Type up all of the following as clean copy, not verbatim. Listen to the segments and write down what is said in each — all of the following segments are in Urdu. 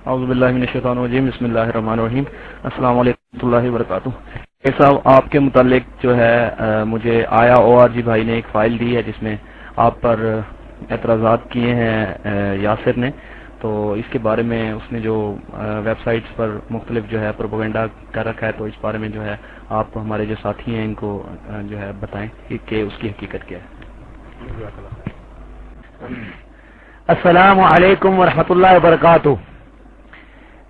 اعوذ باللہ من الشیطان الرجیم، بسم اللہ الرحمن الرحیم۔ السلام علیکم ورحمۃ اللہ وبرکاتہ۔ صاحب آپ کے متعلق جو ہے مجھے آیا ORG بھائی نے ایک فائل دی ہے جس میں آپ پر اعتراضات کیے ہیں یاسر نے، تو اس کے بارے میں اس نے جو ویب سائٹس پر مختلف جو ہے پروپیگنڈا کر رکھا ہے، تو اس بارے میں جو ہے آپ ہمارے جو ساتھی ہیں ان کو جو ہے بتائیں کہ اس کی حقیقت کیا ہے۔ السلام علیکم ورحمۃ اللہ وبرکاتہ۔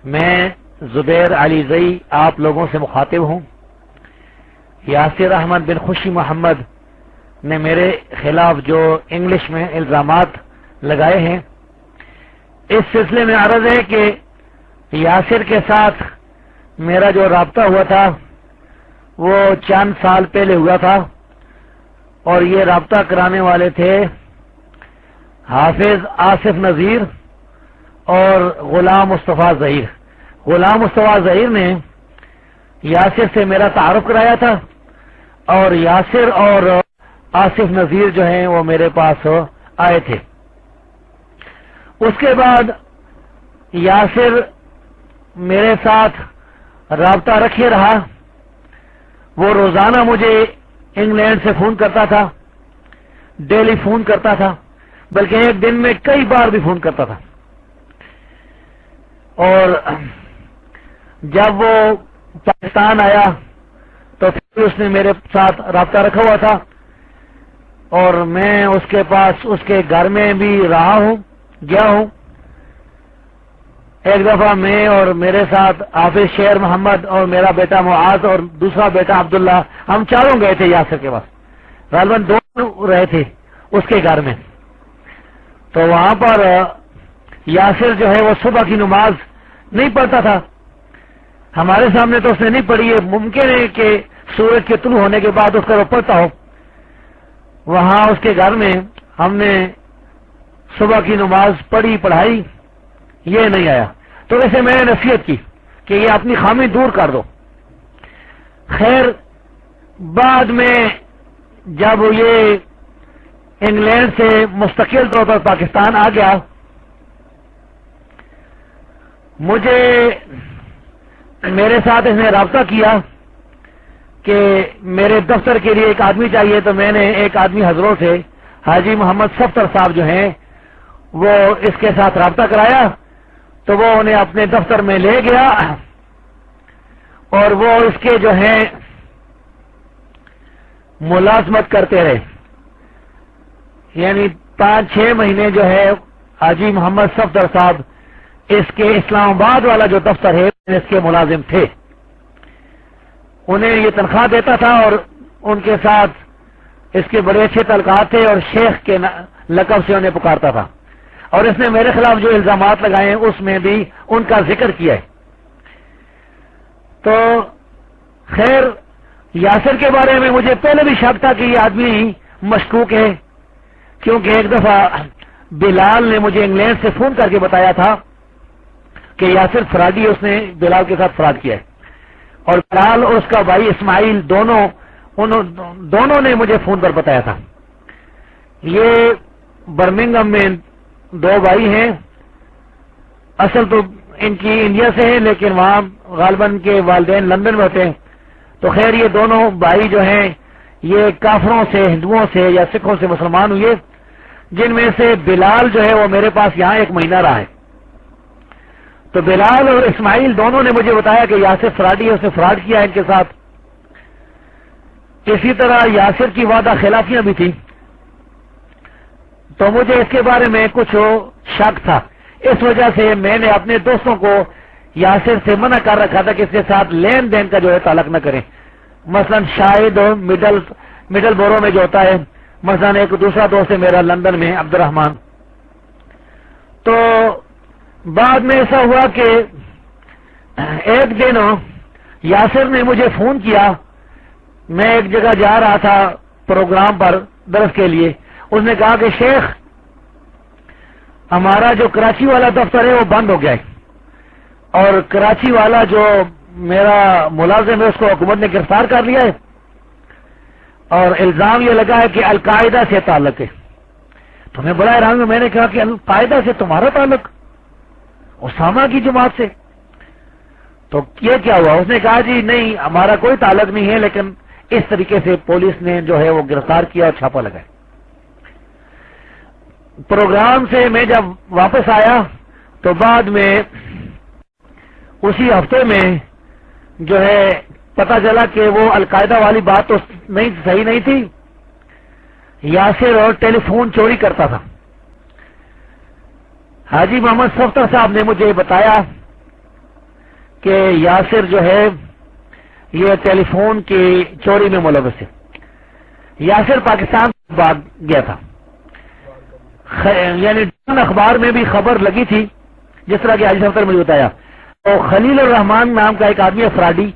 میں زبیر علی زئی آپ لوگوں سے مخاطب ہوں۔ یاسر احمد بن خوشی محمد نے میرے خلاف جو انگلش میں الزامات لگائے ہیں، اس سلسلے میں عرض ہے کہ یاسر کے ساتھ میرا جو رابطہ ہوا تھا وہ چند سال پہلے ہوا تھا، اور یہ رابطہ کرانے والے تھے حافظ آصف نذیر اور غلام مصطفیٰ ظہیر۔ غلام مصطفیٰ ظہیر نے یاسر سے میرا تعارف کرایا تھا، اور یاسر اور آصف نذیر جو ہیں وہ میرے پاس آئے تھے۔ اس کے بعد یاسر میرے ساتھ رابطہ رکھے رہا۔ وہ روزانہ مجھے انگلینڈ سے فون کرتا تھا، ڈیلی فون کرتا تھا، بلکہ ایک دن میں کئی بار بھی فون کرتا تھا۔ اور جب وہ پاکستان آیا تو پھر اس نے میرے ساتھ رابطہ رکھا ہوا تھا، اور میں اس کے پاس اس کے گھر میں بھی رہا ہوں، گیا ہوں۔ ایک دفعہ میں اور میرے ساتھ حافظ شیر محمد اور میرا بیٹا معاذ اور دوسرا بیٹا عبداللہ، ہم چاروں گئے تھے یاسر کے پاس، غالباً دونوں رہے تھے اس کے گھر میں۔ تو وہاں پر یاسر جو ہے وہ صبح کی نماز نہیں پڑھتا تھا ہمارے سامنے، تو اس نے نہیں پڑھی ہے، ممکن ہے کہ سورج کے طلوع ہونے کے بعد اس کا وہ پڑھتا ہو۔ وہاں اس کے گھر میں ہم نے صبح کی نماز پڑھائی، یہ نہیں آیا، تو ویسے میں نے نصیحت کی کہ یہ اپنی خامی دور کر دو۔ خیر بعد میں جب یہ انگلینڈ سے مستقل طور پر پاکستان آ گیا، مجھے میرے ساتھ اس نے رابطہ کیا کہ میرے دفتر کے لیے ایک آدمی چاہیے، تو میں نے ایک آدمی حضروں سے حاجی محمد صفدر صاحب جو ہیں وہ اس کے ساتھ رابطہ کرایا، تو وہ انہیں اپنے دفتر میں لے گیا، اور وہ اس کے جو ہیں ملازمت کرتے رہے، یعنی 5-6 مہینے جو ہے حاجی محمد صفدر صاحب اس کے اسلام آباد والا جو دفتر ہے اس کے ملازم تھے۔ انہیں یہ تنخواہ دیتا تھا، اور ان کے ساتھ اس کے بڑے اچھے تعلقات تھے، اور شیخ کے لقب سے انہیں پکارتا تھا۔ اور اس نے میرے خلاف جو الزامات لگائے ہیں اس میں بھی ان کا ذکر کیا ہے۔ تو خیر یاسر کے بارے میں مجھے پہلے بھی شک تھا کہ یہ آدمی مشکوک ہے، کیونکہ ایک دفعہ بلال نے مجھے انگلینڈ سے فون کر کے بتایا تھا کہ یاسر فراڈی، اس نے بلال کے ساتھ فراڈ کیا ہے، اور بلال اور اس کا بھائی اسماعیل دونوں نے مجھے فون پر بتایا تھا۔ یہ برمنگھم میں 2 بھائی ہیں، اصل تو ان کی انڈیا سے ہے، لیکن وہاں غالباً کے والدین لندن میں ہوتے ہیں۔ تو خیر یہ دونوں بھائی جو ہیں یہ کافروں سے، ہندوؤں سے یا سکھوں سے مسلمان ہوئے، جن میں سے بلال جو ہے وہ میرے پاس یہاں 1 مہینہ رہا ہے۔ تو بلال اور اسماعیل دونوں نے مجھے بتایا کہ یاسر فراڈی ہے، اس نے فراڈ کیا ہے ان کے ساتھ۔ اسی طرح یاسر کی وعدہ خلافیاں بھی تھی، تو مجھے اس کے بارے میں کچھ شک تھا۔ اس وجہ سے میں نے اپنے دوستوں کو یاسر سے منع کر رکھا تھا کہ اس کے ساتھ لین دین کا جو ہے تعلق نہ کریں۔ مثلا شاہد اور مڈل بورو میں جو ہوتا ہے، مثلا ایک دوسرا دوست ہے میرا لندن میں عبد الرحمان۔ تو بعد میں ایسا ہوا کہ ایک دن یاسر نے مجھے فون کیا، میں ایک جگہ جا رہا تھا پروگرام پر درس کے لیے۔ اس نے کہا کہ شیخ ہمارا جو کراچی والا دفتر ہے وہ بند ہو گیا ہے، اور کراچی والا جو میرا ملازم ہے اس کو حکومت نے گرفتار کر لیا ہے، اور الزام یہ لگا ہے کہ القاعدہ سے تعلق ہے۔ تو میں بڑا حیران ہوں، میں نے کہا کہ القاعدہ سے تمہارا تعلق؟ اسامہ کی جماعت سے؟ تو یہ کیا ہوا؟ اس نے کہا جی نہیں ہمارا کوئی تعلق نہیں ہے، لیکن اس طریقے سے پولیس نے جو ہے وہ گرفتار کیا اور چھاپا لگایا۔ پروگرام سے میں جب واپس آیا تو بعد میں اسی ہفتے میں جو ہے پتہ چلا کہ وہ القاعدہ والی بات تو صحیح نہیں تھی، یاسر اور ٹیلی فون چوری کرتا تھا۔ حاجی محمد صفدر صاحب نے مجھے بتایا کہ یاسر جو ہے یہ ٹیلی فون کی چوری میں ملوث ہے۔ یاسر پاکستان بھاگ گیا تھا، یعنی اخبار میں بھی خبر لگی تھی جس طرح کہ حاجی صفدر نے مجھے بتایا۔ تو خلیل الرحمان نام کا ایک آدمی فراڈی،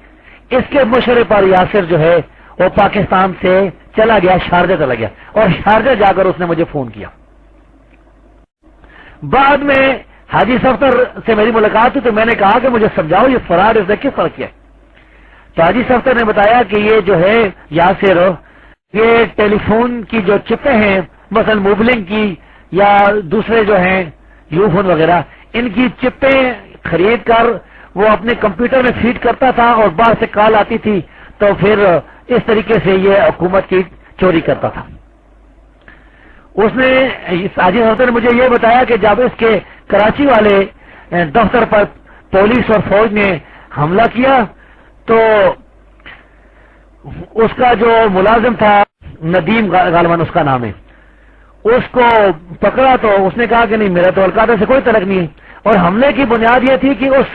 اس کے مشورے پر یاسر جو ہے وہ پاکستان سے چلا گیا، شارجہ چلا گیا، اور شارجہ جا کر اس نے مجھے فون کیا۔ بعد میں حاجی صفدر سے میری ملاقات ہوئی تو میں نے کہا کہ مجھے سمجھاؤ یہ فراڈ اس نے کس طرح کیا ہے؟ تو حاجی صفدر نے بتایا کہ یہ جو ہے یاسر یہ ٹیلی فون کی جو چپیں ہیں مثلا موبلنگ کی یا دوسرے جو ہیں یو فون وغیرہ، ان کی چپیں خرید کر وہ اپنے کمپیوٹر میں فیڈ کرتا تھا اور باہر سے کال آتی تھی تو پھر اس طریقے سے یہ حکومت کی چوری کرتا تھا۔ اس نے حاجی صفدر نے مجھے یہ بتایا کہ جب اس کے کراچی والے دفتر پر پولیس اور فوج نے حملہ کیا تو اس کا جو ملازم تھا ندیم غالباً اس کا نام ہے، اس کو پکڑا تو اس نے کہا کہ نہیں میرا تو القاعدہ سے کوئی تعلق نہیں ہے، اور حملے کی بنیاد یہ تھی کہ اس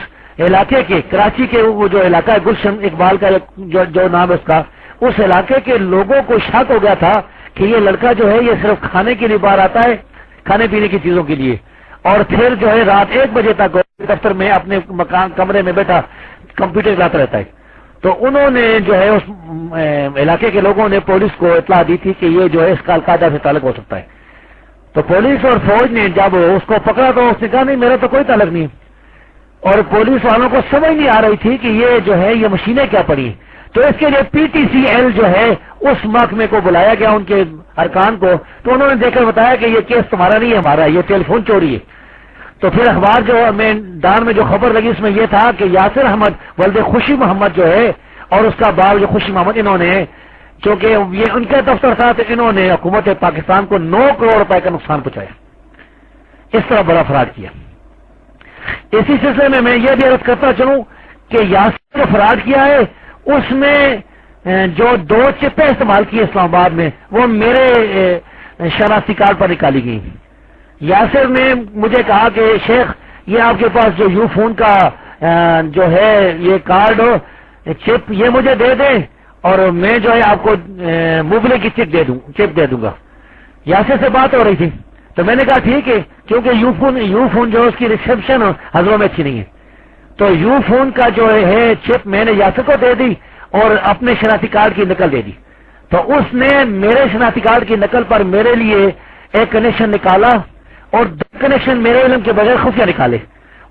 علاقے کے کراچی کے وہ جو علاقہ ہے گلشن اقبال کا جو نام ہے اس کا، اس علاقے کے لوگوں کو شک ہو گیا تھا کہ یہ لڑکا جو ہے یہ صرف کھانے کے لیے باہر آتا ہے، کھانے پینے کی چیزوں کے لیے، اور پھر جو ہے رات 1 بجے تک دفتر میں اپنے مکان کمرے میں بیٹھا کمپیوٹر چلاتا رہتا ہے۔ تو انہوں نے جو ہے اس علاقے کے لوگوں نے پولیس کو اطلاع دی تھی کہ یہ جو ہے اس کا القاعدہ سے تعلق ہو سکتا ہے۔ تو پولیس اور فوج نے جب اس کو پکڑا تو اس نے کہا نہیں میرا تو کوئی تعلق نہیں، اور پولیس والوں کو سمجھ نہیں آ رہی تھی کہ یہ جو ہے یہ مشینیں کیا پڑی، تو اس کے لیے پی ٹی سی ایل جو ہے اس محکمے کو بلایا گیا ان کے ارکان کو، تو انہوں نے دیکھ کر بتایا کہ یہ کیس تمہارا نہیں ہے ہمارا، یہ ٹیلی فون چوری ہے۔ تو پھر اخبار جو میں دان میں جو خبر لگی اس میں یہ تھا کہ یاسر احمد ولد خوشی محمد جو ہے اور اس کا باپ جو خوشی محمد، انہوں نے چونکہ یہ ان کے دفتر تھا تو انہوں نے حکومت پاکستان کو 9 کروڑ روپے کا نقصان پہنچایا، اس طرح بڑا فراڈ کیا۔ اسی سلسلے میں یہ بھی عرض کرتا چلوں کہ یاسر نے فراڈ کیا ہے، اس میں جو 2 چپیں استعمال کی اسلام آباد میں وہ میرے شناختی کارڈ پر نکالی گئی۔ یاسر نے مجھے کہا کہ شیخ یہ آپ کے پاس جو یو فون کا جو ہے یہ کارڈ چپ یہ مجھے دے دیں اور میں جو ہے آپ کو موبلے کی چپ دے دوں گا۔ یاسر سے بات ہو رہی تھی تو میں نے کہا ٹھیک ہے، کیونکہ یو فون جو اس کی ریسیپشن حضروں میں اچھی نہیں ہے، تو یو فون کا جو ہے چپ میں نے یاسر کو دے دی اور اپنے شناختی کارڈ کی نقل دے دی۔ تو اس نے میرے شناختی کارڈ کی نقل پر میرے لیے ایک کنیکشن نکالا اور 2 کنیکشن میرے علم کے بغیر خفیہ نکالے۔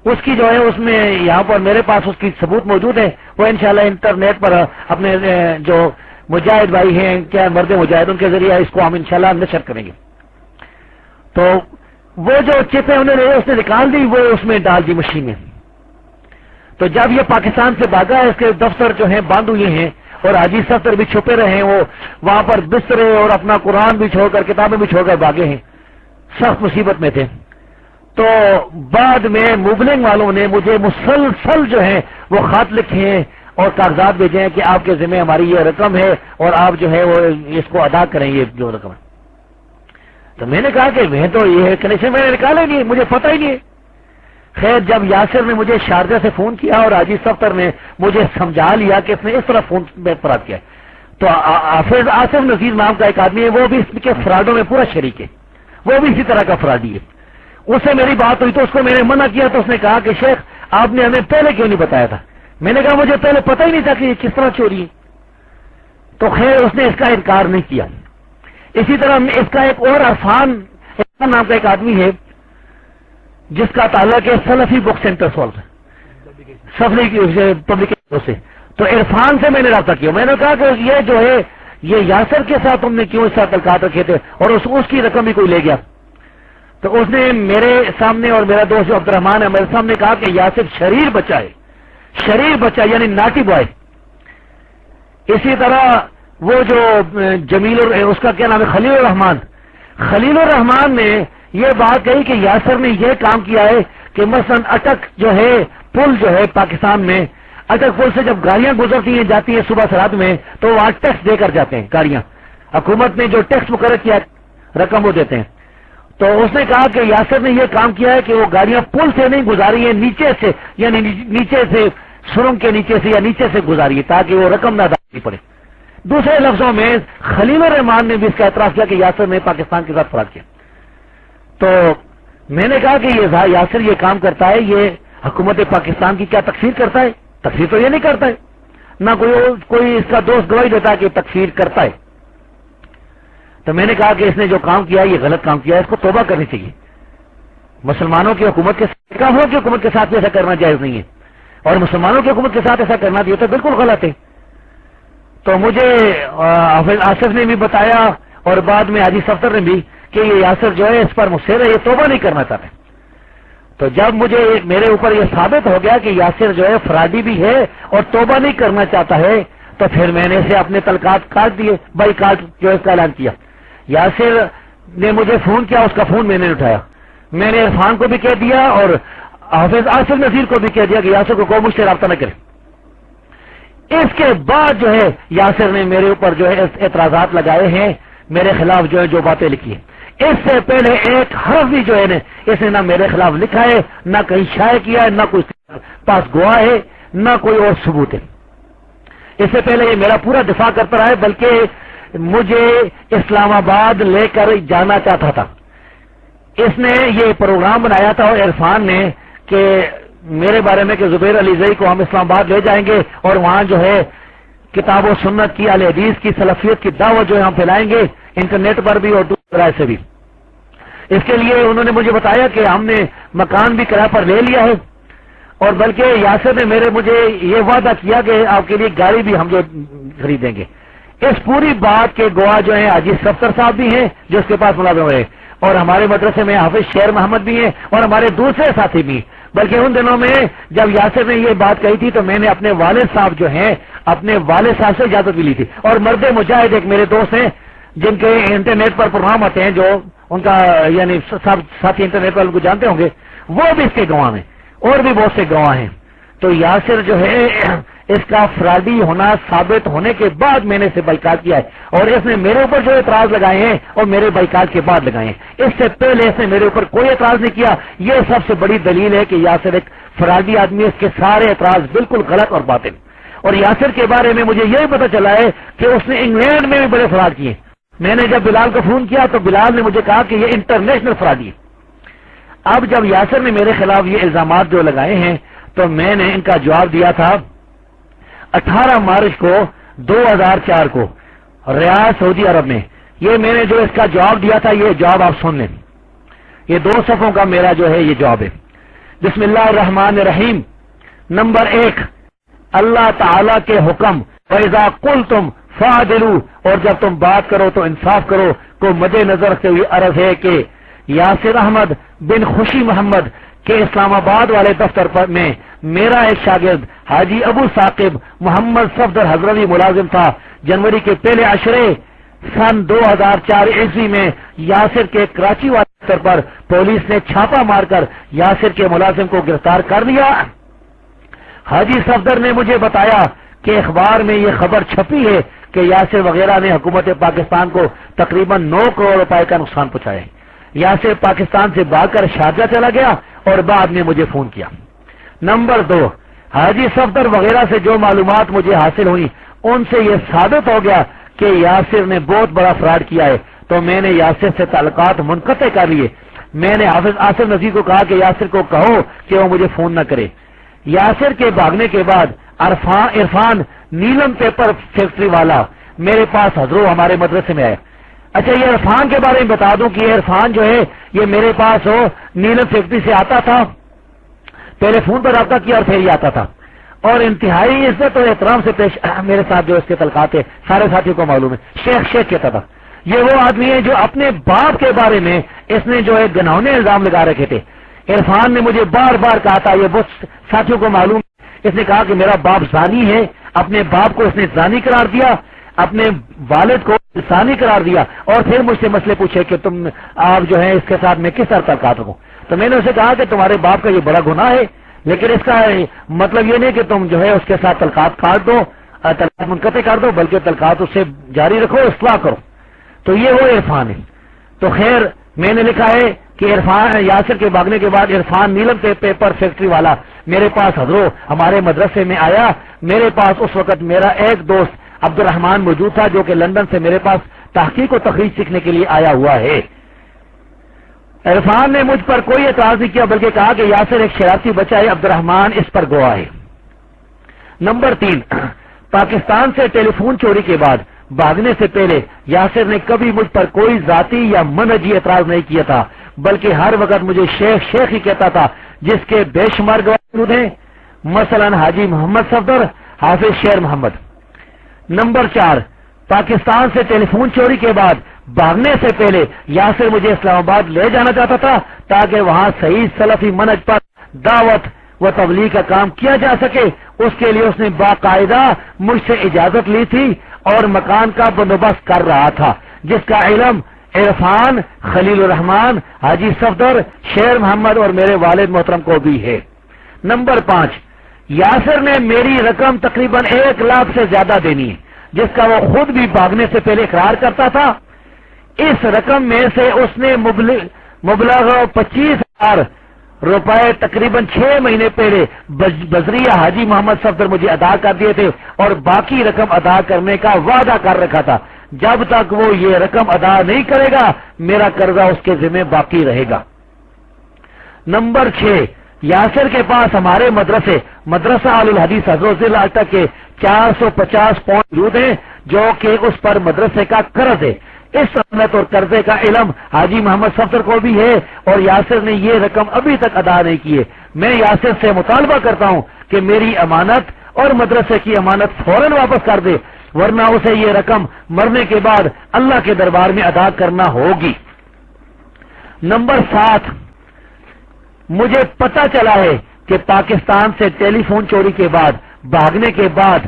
اس کی جو ہے اس میں یہاں پر میرے پاس اس کی ثبوت موجود ہے، وہ انشاءاللہ انٹرنیٹ پر اپنے جو مجاہد بھائی ہیں کیا مرد مجاہد ان کے ذریعے اس کو ہم انشاءاللہ نشر کریں گے۔ تو وہ جو چپیں انہوں نے اس نے نکال دی وہ اس میں ڈال دی مشین میں۔ تو جب یہ پاکستان سے بھاگا اس کے دفتر جو ہیں بند ہوئے ہیں اور حاجی صفدر بھی چھپے رہے ہیں، وہ وہاں پر بسترے اور اپنا قرآن بھی چھوڑ کر کتابیں بھی چھوڑ کر بھاگے ہیں، سخت مصیبت میں تھے۔ تو بعد میں موبلنگ والوں نے مجھے مسلسل جو ہے وہ خط لکھے ہیں اور کاغذات بھیجے ہیں کہ آپ کے ذمہ ہماری یہ رقم ہے اور آپ جو ہے وہ اس کو ادا کریں یہ جو رقم ہے۔ تو میں نے کہا کہ میں تو یہ کنیکشن میں نے نکالا نہیں، مجھے پتہ ہی نہیں ہے۔ خیر جب یاسر نے مجھے شارجہ سے فون کیا اور حاجی صفدر نے مجھے سمجھا لیا کہ اس نے اس طرح فون میں فراڈ کیا، تو حافظ آصف نذیر نام کا ایک آدمی ہے، وہ بھی اس کے فراڈوں میں پورا شریک ہے، وہ بھی اسی طرح کا فرادی ہے۔ اس سے میری بات ہوئی تو اس کو میں نے منع کیا تو اس نے کہا کہ شیخ آپ نے ہمیں پہلے کیوں نہیں بتایا تھا؟ میں نے کہا مجھے پہلے پتہ ہی نہیں تھا کہ یہ کس طرح چوری ہے۔ تو خیر اس نے اس کا انکار نہیں کیا۔ اسی طرح اس کا ایک اور عرفان نام کا ایک آدمی ہے جس کا تعلق ہے سلفی بک سینٹر سفری پبلیکیشن سے، تو عرفان سے میں نے رابطہ کیا۔ میں نے کہا کہ یہ جو ہے یہ یاسر کے ساتھ تم نے کیوں اس طرح تعلقات رکھے تھے اور اس کی رقم بھی کوئی لے گیا؟ تو اس نے میرے سامنے اور میرا دوست جو عبد الرحمان ہے میرے سامنے کہا کہ یاسر شریر بچہ ہے، شریر بچہ یعنی ناٹی بوائے۔ اسی طرح وہ جو جمیل اس کا کیا نام ہے خلیل الرحمان، خلیل الرحمان نے یہ بات کہی کہ یاسر نے یہ کام کیا ہے کہ مثلا اٹک جو ہے پل جو ہے پاکستان میں، اٹک پل سے جب گاڑیاں گزرتی ہیں جاتی ہیں صبح سے رات میں تو وہاں ٹیکس دے کر جاتے ہیں گاڑیاں، حکومت نے جو ٹیکس مقرر کیا رقم وہ دیتے ہیں۔ تو اس نے کہا کہ یاسر نے یہ کام کیا ہے کہ وہ گاڑیاں پل سے نہیں گزاری ہیں، نیچے سے یعنی نیچے سے سرنگ کے نیچے سے یا نیچے سے گزاری ہے تاکہ وہ رقم نہ ادا کرنی پڑے۔ دوسرے لفظوں میں خلیل الرحمان نے بھی اس کا اعتراف کیا کہ یاسر نے پاکستان کے ساتھ فراڈ کیا۔ تو میں نے کہا کہ یہ یاسر یہ کام کرتا ہے، یہ حکومت پاکستان کی کیا تکفیر کرتا ہے؟ تکفیر تو یہ نہیں کرتا ہے، نہ کوئی اس کا دوست گواہی دیتا ہے کہ تکفیر کرتا ہے۔ تو میں نے کہا کہ اس نے جو کام کیا یہ غلط کام کیا ہے، اس کو توبہ کرنی چاہیے۔ مسلمانوں کی حکومت کے ساتھ، کافروں کی حکومت کے ساتھ ایسا کرنا جائز نہیں ہے، اور مسلمانوں کی حکومت کے ساتھ ایسا کرنا بھی تو بالکل غلط ہے۔ تو مجھے حافظ آصف نے بھی بتایا اور بعد میں حاجی صفدر نے بھی کہ یہ یاسر جو ہے اس پر مصر ہے، یہ توبہ نہیں کرنا چاہتے۔ تو جب مجھے میرے اوپر یہ ثابت ہو گیا کہ یاسر جو ہے فراڈی بھی ہے اور توبہ نہیں کرنا چاہتا ہے، تو پھر میں نے اسے اپنے تعلقات کاٹ دیے، بائی کاٹ جو اس کا اعلان کیا۔ یاسر نے مجھے فون کیا، اس کا فون میں نے اٹھایا، میں نے عرفان کو بھی کہہ دیا اور حافظ آصف نذیر کو بھی کہہ دیا کہ یاسر کو کوئی مجھ سے رابطہ نہ کرے۔ اس کے بعد جو ہے یاسر نے میرے اوپر جو ہے اعتراضات لگائے ہیں، میرے خلاف جو ہے جو باتیں لکھی ہیں۔ اس سے پہلے ایک حرف بھی جو ہے اس نے نہ میرے خلاف لکھا ہے، نہ کہیں شائع کیا ہے، نہ کوئی پاس گواہ ہے، نہ کوئی اور ثبوت ہے۔ اس سے پہلے یہ میرا پورا دفاع کرتا رہا ہے، بلکہ مجھے اسلام آباد لے کر جانا چاہتا تھا۔ اس نے یہ پروگرام بنایا تھا اور عرفان نے کہ میرے بارے میں کہ زبیر علی زئی کو ہم اسلام آباد لے جائیں گے اور وہاں جو ہے کتاب و سنت کی، اہل حدیث کی، سلفیت کی دعوت جو ہے ہم پھیلائیں گے، انٹرنیٹ پر بھی اور دوسرے رائے سے بھی۔ اس کے لیے انہوں نے مجھے بتایا کہ ہم نے مکان بھی کرایہ پر لے لیا ہے، اور بلکہ یاسر نے مجھے یہ وعدہ کیا کہ آپ کے لیے گاڑی بھی ہم جو خریدیں گے۔ اس پوری بات کے گواہ جو ہیں حاجی صفدر صاحب بھی ہیں جو اس کے پاس ملازم ہوئے، اور ہمارے مدرسے میں حافظ شیر محمد بھی ہیں، اور ہمارے دوسرے ساتھی بھی۔ بلکہ ان دنوں میں جب یاسر نے یہ بات کہی تھی تو میں نے اپنے والد صاحب جو ہیں اپنے والد صاحب سے اجازت بھی لی تھی، اور مرد مجاہد ایک میرے دوست ہیں جن کے انٹرنیٹ پر پروگرام آتے ہیں، جو ان کا یعنی ساتھی انٹرنیٹ پر ان کو جانتے ہوں گے، وہ بھی اس کے گواہ ہیں، اور بھی بہت سے گواہ ہیں۔ تو یاسر جو ہے اس کا فراڈی ہونا ثابت ہونے کے بعد میں نے اسے بائیکاٹ کیا ہے، اور اس نے میرے اوپر جو اعتراض لگائے ہیں اور میرے بائیکاٹ کے بعد لگائے ہیں، اس سے پہلے اس نے میرے اوپر کوئی اعتراض نہیں کیا۔ یہ سب سے بڑی دلیل ہے کہ یاسر ایک فراڈی آدمی، اس کے سارے اعتراض بالکل غلط اور باطل۔ اور یاسر کے بارے میں مجھے یہی پتا چلا ہے کہ اس نے انگلینڈ میں بھی بڑے فراڈ کیے۔ میں نے جب بلال کو فون کیا تو بلال نے مجھے کہا کہ یہ انٹرنیشنل فراڈی ہے۔ اب جب یاسر نے میرے خلاف یہ الزامات جو لگائے ہیں تو میں نے ان کا جواب دیا تھا 18 مارچ کو 2004 کو ریاض سعودی عرب میں۔ یہ میں نے جو اس کا جواب دیا تھا یہ جواب آپ سن لیں، یہ 2 صفحوں کا میرا جو ہے یہ جواب ہے۔ بسم اللہ الرحمن الرحیم۔ نمبر 1، اللہ تعالی کے حکم فَإِذَا قُلْتُمْ فَعْدِلُوا، اور جب تم بات کرو تو انصاف کرو، کو مد نظر سے یہ عرض ہے کہ یاسر احمد بن خوشی محمد کے اسلام آباد والے دفتر پر میں میرا ایک شاگرد حاجی ابو ثاقب محمد صفدر حضروی ملازم تھا۔ جنوری کے پہلے عشرے سن 2004 عیسوی میں یاسر کے کراچی والے دفتر پر پولیس نے چھاپا مار کر یاسر کے ملازم کو گرفتار کر لیا۔ حاجی صفدر نے مجھے بتایا کہ اخبار میں یہ خبر چھپی ہے کہ یاسر وغیرہ نے حکومت پاکستان کو تقریباً 9 کروڑ روپے کا نقصان پہنچایا ہے۔ یاسر پاکستان سے بھاگ کر شارجہ چلا گیا اور بعد میں مجھے فون کیا۔ نمبر 2، حاجی صفدر وغیرہ سے جو معلومات مجھے حاصل ہوئی ان سے یہ ثابت ہو گیا کہ یاسر نے بہت بڑا فراڈ کیا ہے، تو میں نے یاسر سے تعلقات منقطع کر لیے۔ میں نے حافظ آصف نذیر کو کہا کہ یاسر کو کہو کہ وہ مجھے فون نہ کرے۔ یاسر کے بھاگنے کے بعد عرفان نیلم پیپر فیکٹری والا میرے پاس حضرو ہمارے مدرسے میں آئے۔ اچھا، یہ عرفان کے بارے میں بتا دوں کہ عرفان جو ہے یہ میرے پاس نیلم فیکٹری سے آتا تھا، پہلے فون پر رابطہ کیا اور پھر یہ آتا تھا، اور انتہائی عزت اور احترام سے پیش میرے ساتھ جو اس کے تعلقات ہے سارے ساتھیوں کو معلوم ہے، شیخ کہتا تھا۔ یہ وہ آدمی ہے جو اپنے باپ کے بارے میں اس نے جو ہے گناونے الزام لگا رکھے تھے. عرفان نے مجھے بار بار کہا تھا, یہ بہت ساتھیوں کو معلوم, اس نے کہا کہ میرا باپ زانی ہے, اپنے باپ کو اس نے زانی قرار دیا, اپنے والد کو زانی قرار دیا, اور پھر مجھ سے مسئلے پوچھے کہ تم آپ جو ہے اس کے ساتھ میں کس طرح تعلقات رکھوں. تو میں نے اسے کہا کہ تمہارے باپ کا یہ بڑا گناہ ہے, لیکن اس کا مطلب یہ نہیں کہ تم جو ہے اس کے ساتھ تعلقات کاٹ دو, تعلقات منقطع کر دو, بلکہ تعلقات اس سے جاری رکھو, اصلاح کرو. تو یہ وہ عرفان ہے. تو خیر میں نے لکھا ہے کہ عرفان یاسر کے بھاگنے کے بعد عرفان نیلم سے پیپر فیکٹری والا میرے پاس حضرو ہمارے مدرسے میں آیا. میرے پاس اس وقت میرا ایک دوست عبد الرحمان موجود تھا جو کہ لندن سے میرے پاس تحقیق و تخریج سیکھنے کے لیے آیا ہوا ہے. عرفان نے مجھ پر کوئی اعتراض نہیں کیا, بلکہ کہا کہ یاسر ایک شرارتی بچہ ہے, عبد الرحمان اس پر گواہ ہے. نمبر 3, پاکستان سے ٹیلی فون چوری کے بعد بھاگنے سے پہلے یاسر نے کبھی مجھ پر کوئی ذاتی یا منہجی اعتراض نہیں کیا تھا, بلکہ ہر وقت مجھے شیخ شیخ ہی کہتا تھا, جس کے بے شمار گواہ موجود ہیں, مثلا حاجی محمد صفدر, حافظ شیر محمد. نمبر 4, پاکستان سے ٹیلی فون چوری کے بعد بھاگنے سے پہلے یاسر مجھے اسلام آباد لے جانا چاہتا تھا تاکہ وہاں صحیح سلفی منہج پر دعوت و تبلیغ کا کام کیا جا سکے. اس کے لیے اس نے باقاعدہ مجھ سے اجازت لی تھی اور مکان کا بندوبست کر رہا تھا, جس کا علم عرفان, خلیل الرحمان, حاجی صفدر, شیر محمد اور میرے والد محترم کو بھی ہے. نمبر 5, یاسر نے میری رقم تقریباً 1 لاکھ سے زیادہ دینی ہے, جس کا وہ خود بھی بھاگنے سے پہلے اقرار کرتا تھا. اس رقم میں سے اس نے مبلغ 25,000 روپے تقریباً 6 مہینے پہلے بذریعہ حاجی محمد صفدر مجھے ادا کر دیے تھے, اور باقی رقم ادا کرنے کا وعدہ کر رکھا تھا. جب تک وہ یہ رقم ادا نہیں کرے گا میرا قرضہ اس کے ذمہ باقی رہے گا. نمبر 6, یاسر کے پاس ہمارے مدرسہ آل الحدیث حضرت ضلع تک کے 450 پاؤنڈ موجود ہیں, جو کہ اس پر مدرسے کا قرض ہے. اس سنت اور قرضے کا علم حاجی محمد صفدر کو بھی ہے, اور یاسر نے یہ رقم ابھی تک ادا نہیں کی ہے. میں یاسر سے مطالبہ کرتا ہوں کہ میری امانت اور مدرسے کی امانت فوراً واپس کر دے, ورنہ اسے یہ رقم مرنے کے بعد اللہ کے دربار میں ادا کرنا ہوگی. نمبر 7, مجھے پتہ چلا ہے کہ پاکستان سے ٹیلی فون چوری کے بعد بھاگنے کے بعد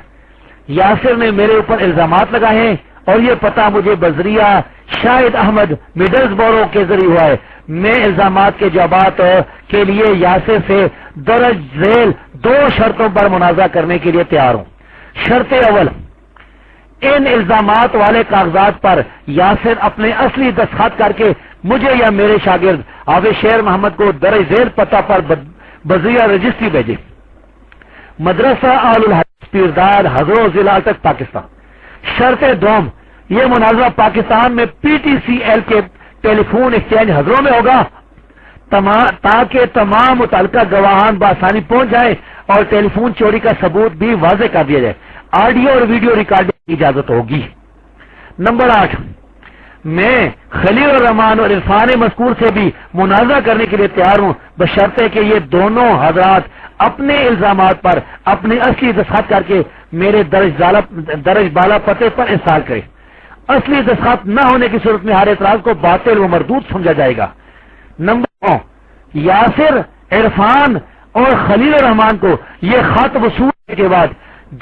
یاسر نے میرے اوپر الزامات لگائے ہیں, اور یہ پتہ مجھے بذریعہ شاہد احمد میڈلز بورو کے ذریعے ہوا ہے. میں الزامات کے جوابات کے لیے یاسر سے درج ذیل 2 شرطوں پر منازعہ کرنے کے لیے تیار ہوں. شرط اول, ان الزامات والے کاغذات پر یاسر اپنے اصلی دستخط کر کے مجھے یا میرے شاگرد حافظ شیر محمد کو درج ذیل پتہ پر بذریعہ رجسٹری بھیجے. مدرسہ آل الحدیث پیردار حضرت ضلع تک پاکستان. شرط دوم, یہ مناظرہ پاکستان میں PTCL کے ٹیلی فون ایکسچینج حضروں میں ہوگا, تاکہ تمام متعلقہ گواہان بآسانی پہنچ جائے اور ٹیلی فون چوری کا ثبوت بھی واضح کر دیا جائے. آڈیو اور ویڈیو ریکارڈنگ کی اجازت ہوگی. نمبر 8, میں خلیل الرحمان اور عرفان مذکور سے بھی مناظرہ کرنے کے لیے تیار ہوں, بشرطے کہ یہ دونوں حضرات اپنے الزامات پر اپنے اصلی دستخط کر کے میرے درج بالا پتے پر ارسال کرے. اصلی دستخط نہ ہونے کی صورت میں ہر اعتراض کو باطل و مردود سمجھا جائے گا. نمبر 9, یاسر, عرفان اور خلیل الرحمان کو یہ خط وصول ہونے کے بعد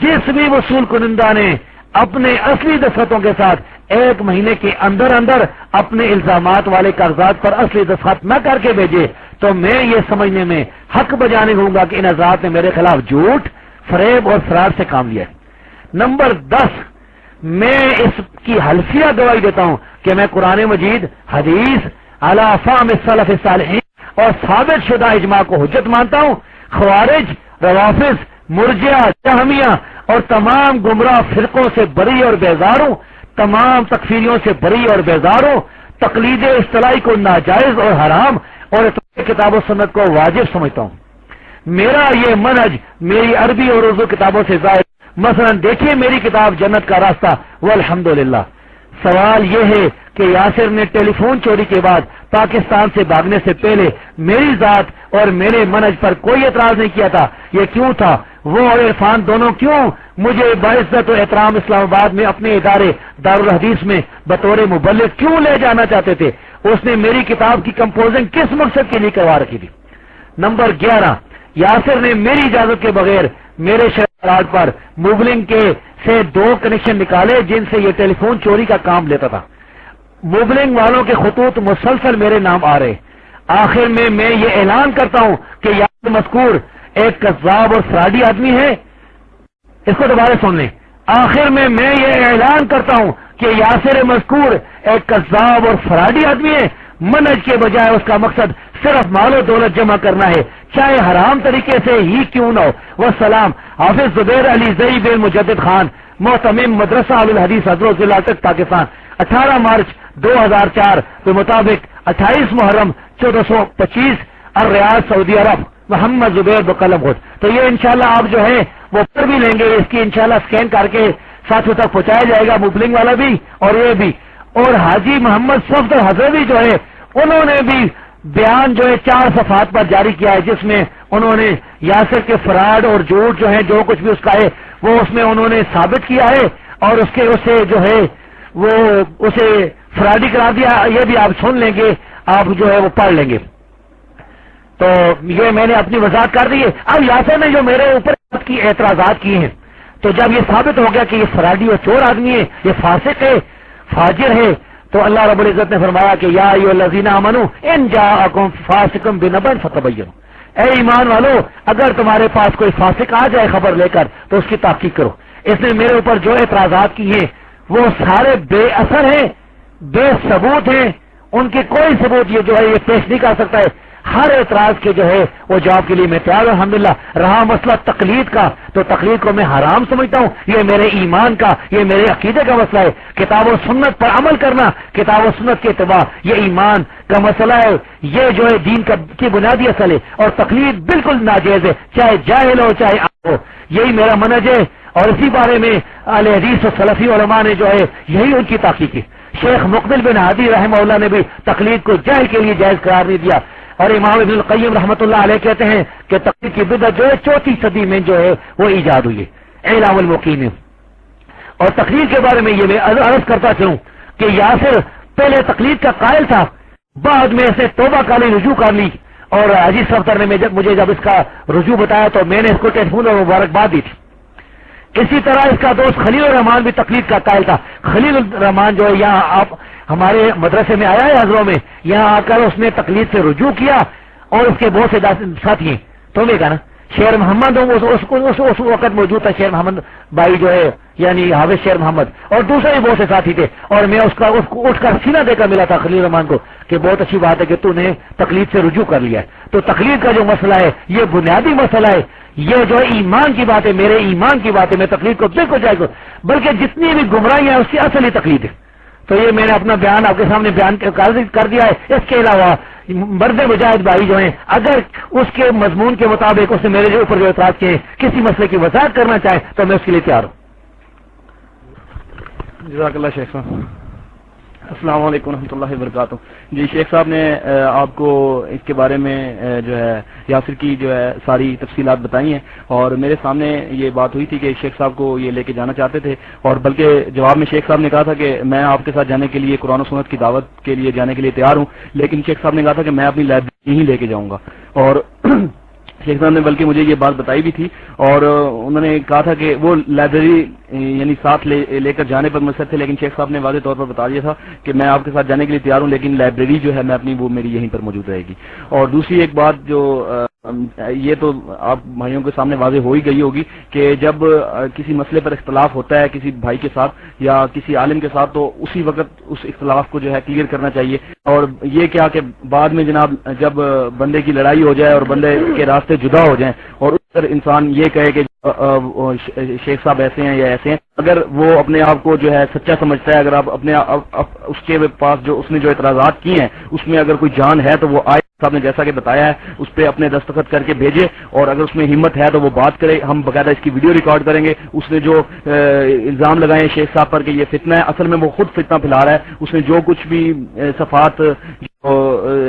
جس بھی وصول کنندہ نے اپنے اصلی دستخطوں کے ساتھ 1 مہینے کے اندر اپنے الزامات والے کاغذات پر اصلی دستخط نہ کر کے بھیجے, تو میں یہ سمجھنے میں حق بجانے ہوں گا کہ ان حضرات نے میرے خلاف جھوٹ, فریب اور فرار سے کام لیا. نمبر 10, میں اس کی حلفیہ گواہی دیتا ہوں کہ میں قرآن مجید, حدیث, علی فہم السلف الصالحین اور ثابت شدہ اجماع کو حجت مانتا ہوں. خوارج, روافض, مرجئہ, جہمیہ اور تمام گمراہ فرقوں سے بری اور بیزار ہوں, تمام تکفیریوں سے بری اور بیزار ہوں. تقلید اصطلاحی کو ناجائز اور حرام اور کتاب و سنت کو واجب سمجھتا ہوں. میرا یہ منہج میری عربی اور اردو کتابوں سے ظاہر. مثلا دیکھیے میری کتاب جنت کا راستہ والحمدللہ. سوال یہ ہے کہ یاسر نے ٹیلی فون چوری کے بعد پاکستان سے بھاگنے سے پہلے میری ذات اور میرے منہج پر کوئی اعتراض نہیں کیا تھا. یہ کیوں تھا؟ وہ اور عرفان دونوں کیوں مجھے باعزت و احترام اسلام آباد میں اپنے ادارے دارالحدیث میں بطور مبلغ کیوں لے جانا چاہتے تھے؟ اس نے میری کتاب کی کمپوزنگ کس مقصد کے لیے کروا رکھی تھی؟ نمبر 11، یاسر نے میری اجازت کے بغیر میرے شہر پر موبلنگ کے سے 2 کنیکشن نکالے جن سے یہ ٹیلی فون چوری کا کام لیتا تھا۔ موبلنگ والوں کے خطوط مسلسل میرے نام آ رہے۔ آخر میں یہ اعلان کرتا ہوں کہ یاسر مذکور ایک کذاب اور فراڈی آدمی ہے۔ اس کو دوبارہ سن لیں۔ آخر میں یہ اعلان کرتا ہوں کہ یاسر مذکور ایک کذاب اور فراڈی آدمی ہے۔ منہج کے بجائے اس کا مقصد صرف مال و دولت جمع کرنا ہے، چاہے حرام طریقے سے ہی کیوں نہ ہو۔ والسلام، حافظ زبیر علی زئی بن مجدد خان، محتمم مدرسہ الحدیث حضرت ضلع تک پاکستان، 18 مارچ 2004 کے مطابق 28 محرم 1425 الریاض سعودی عرب، محمد زبیر بقلم خود۔ تو یہ انشاءاللہ آپ جو ہے وہ پڑھ بھی لیں گے، اس کی انشاءاللہ اسکین کر کے ساتھیوں تک پہنچایا جائے گا، موبلنگ والا بھی اور یہ بھی۔ اور حاجی محمد صفدر حضرت جو ہے انہوں نے بھی بیان جو ہے 4 صفحات پر جاری کیا ہے، جس میں انہوں نے یاسر کے فراڈ اور جھوٹ جو ہے جو کچھ بھی اس کا ہے وہ اس میں انہوں نے ثابت کیا ہے، اور اسے جو ہے وہ اسے فراڈی قرار دیا۔ یہ بھی آپ سن لیں گے، آپ جو ہے وہ پڑھ لیں گے۔ تو یہ میں نے اپنی وضاحت کر دی ہے۔ اب یاسر نے جو میرے اوپر کی اعتراضات کیے ہیں، تو جب یہ ثابت ہو گیا کہ یہ فراڈی اور چور آدمی ہے، یہ فاسق ہے، فاجر ہے، تو اللہ رب العزت نے فرمایا کہ یا ایھا الذین آمنوا ان جاءکم فاسق بنبأ فتبینوا، اے ایمان والو اگر تمہارے پاس کوئی فاسق آ جائے خبر لے کر تو اس کی تحقیق کرو۔ اس نے میرے اوپر جو اعتراضات کی ہیں وہ سارے بے اثر ہیں، بے ثبوت ہیں، ان کے کوئی ثبوت یہ جو ہے یہ پیش نہیں کر سکتا ہے۔ ہر اعتراض کے جو ہے وہ جواب کے لیے میں تیار ہوں الحمدللہ۔ رہا مسئلہ تقلید کا، تو تقلید کو میں حرام سمجھتا ہوں، یہ میرے ایمان کا، یہ میرے عقیدے کا مسئلہ ہے۔ کتاب و سنت پر عمل کرنا، کتاب و سنت کے اتباع، یہ ایمان کا مسئلہ ہے، یہ جو ہے دین کی بنیادی اصل ہے، اور تقلید بالکل ناجائز ہے، چاہے جاہل ہو چاہے عام ہو، یہی میرا منہج ہے۔ اور اسی بارے میں اہل حدیث و سلفی علماء نے جو ہے یہی ان کی تحقیق ہے۔ شیخ مقبل بن ہادی رحمہ اللہ نے بھی تقلید کو جہل کے لیے جائز قرار نہیں دیا، اور امام ابن القیم رحمۃ اللہ علیہ کہتے ہیں کہ تقلید کی بدعت جو ہے 4 صدی میں جو ہے وہ ایجاد ہوئی ہے، اعلام الموقین میں۔ اور تقلید کے بارے میں یہ میں عرض کرتا چلوں کہ یاسر پہلے تقلید کا قائل تھا، بعد میں اسے توبہ کا لی رجوع کر لی، اور عزیز صفدر نے مجھے جب اس کا رجوع بتایا تو میں نے اس کو ٹیلیفون اور مبارکباد دی تھی۔ اسی طرح اس کا دوست خلیل الرحمان بھی تقلید کا قائل تھا۔ خلیل الرحمان جو ہے یہاں آپ ہمارے مدرسے میں آیا ہے حضروں میں، یہاں آ کر اس نے تقلید سے رجوع کیا، اور اس کے بہت سے ساتھی ہیں، تو میں کہا نا شیر محمد اس وقت موجود تھا، شیر محمد بھائی جو ہے یعنی حافظ شیر محمد، اور دوسرے بھی بہت سے ساتھی تھے، اور میں اس کو اٹھ کر سینہ دے کر ملا تھا خلیل الرحمان کو کہ بہت اچھی بات ہے کہ تو نے تقلید سے رجوع کر لیا ہے۔ تو تقلید کا جو مسئلہ ہے یہ بنیادی مسئلہ ہے، یہ جو ایمان کی بات ہے، میرے ایمان کی بات ہے، میں تقلید کو بالکل جائز کروں، بلکہ جتنی بھی گمراہیاں ہیں اس کی اصل ہی تقلید ہے۔ تو یہ میں نے اپنا بیان آپ کے سامنے بیان کر دیا ہے۔ اس کے علاوہ مرد مجاہد بھائی جو ہیں اگر اس کے مضمون کے مطابق اس نے میرے اوپر جو اعتراض کیے کسی مسئلے کی وضاحت کرنا چاہے تو میں اس کے لیے تیار ہوں۔ جزاک اللہ شیخ صاحب۔ السلام علیکم ورحمۃ اللہ وبرکاتہ۔ جی شیخ صاحب نے آپ کو اس کے بارے میں جو ہے یاسر کی جو ہے ساری تفصیلات بتائی ہیں، اور میرے سامنے یہ بات ہوئی تھی کہ شیخ صاحب کو یہ لے کے جانا چاہتے تھے، اور بلکہ جواب میں شیخ صاحب نے کہا تھا کہ میں آپ کے ساتھ جانے کے لیے قرآن و سنت کی دعوت کے لیے جانے کے لیے تیار ہوں، لیکن شیخ صاحب نے کہا تھا کہ میں اپنی لائبریری ہی لے کے جاؤں گا، اور شیخ صاحب نے بلکہ مجھے یہ بات بتائی بھی تھی، اور انہوں نے کہا تھا کہ وہ لائبریری یعنی ساتھ لے کر جانے پر مصر تھے، لیکن شیخ صاحب نے واضح طور پر بتا دیا تھا کہ میں آپ کے ساتھ جانے کے لیے تیار ہوں، لیکن لائبریری جو ہے میں اپنی وہ میری یہیں پر موجود رہے گی۔ اور دوسری ایک بات جو یہ تو آپ بھائیوں کے سامنے واضح ہو ہی گئی ہوگی کہ جب کسی مسئلے پر اختلاف ہوتا ہے کسی بھائی کے ساتھ یا کسی عالم کے ساتھ، تو اسی وقت اس اختلاف کو جو ہے کلیئر کرنا چاہیے، اور یہ کیا کہ بعد میں جناب جب بندے کی لڑائی ہو جائے اور بندے کے راستے جدا ہو جائیں اور اس پر انسان یہ کہے کہ شیخ صاحب ایسے ہیں یا ایسے ہیں، اگر وہ اپنے آپ کو جو ہے سچا سمجھتا ہے، اگر آپ اپنے اس کے پاس جو اس نے جو اعتراضات کی ہیں اس میں اگر کوئی جان ہے تو وہ آئے صاحب نے جیسا کہ بتایا ہے اس پہ اپنے دستخط کر کے بھیجے، اور اگر اس میں ہمت ہے تو وہ بات کرے، ہم باقاعدہ اس کی ویڈیو ریکارڈ کریں گے۔ اس نے جو الزام لگائے شیخ صاحب پر کہ یہ فتنہ ہے، اصل میں وہ خود فتنہ پھیلا رہا ہے۔ اس نے جو کچھ بھی صفحات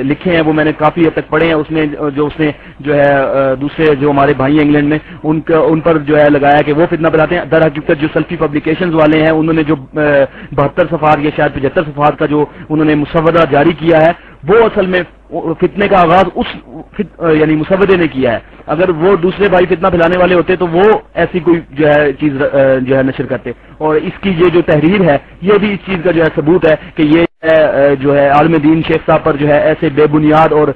لکھے ہیں وہ میں نے کافی حد تک پڑھے ہیں، اس نے جو ہے دوسرے جو ہمارے بھائی ہیں انگلینڈ میں ان پر جو ہے لگایا کہ وہ فتنہ پھیلاتے ہیں۔ در حقیقت جو سلفی پبلیکیشنز والے ہیں انہوں نے جو 72 صفحات یا شاید 75 صفحات کا جو انہوں نے مسودہ جاری کیا ہے، وہ اصل میں فتنے کا آغاز یعنی مسودے نے کیا ہے۔ اگر وہ دوسرے بھائی فتنہ پھیلانے والے ہوتے تو وہ ایسی کوئی جو ہے چیز جو ہے نشر کرتے، اور اس کی یہ جو تحریر ہے یہ بھی اس چیز کا جو ہے ثبوت ہے کہ یہ جو ہے عالم دین شیخ صاحب پر جو ہے ایسے بے بنیاد اور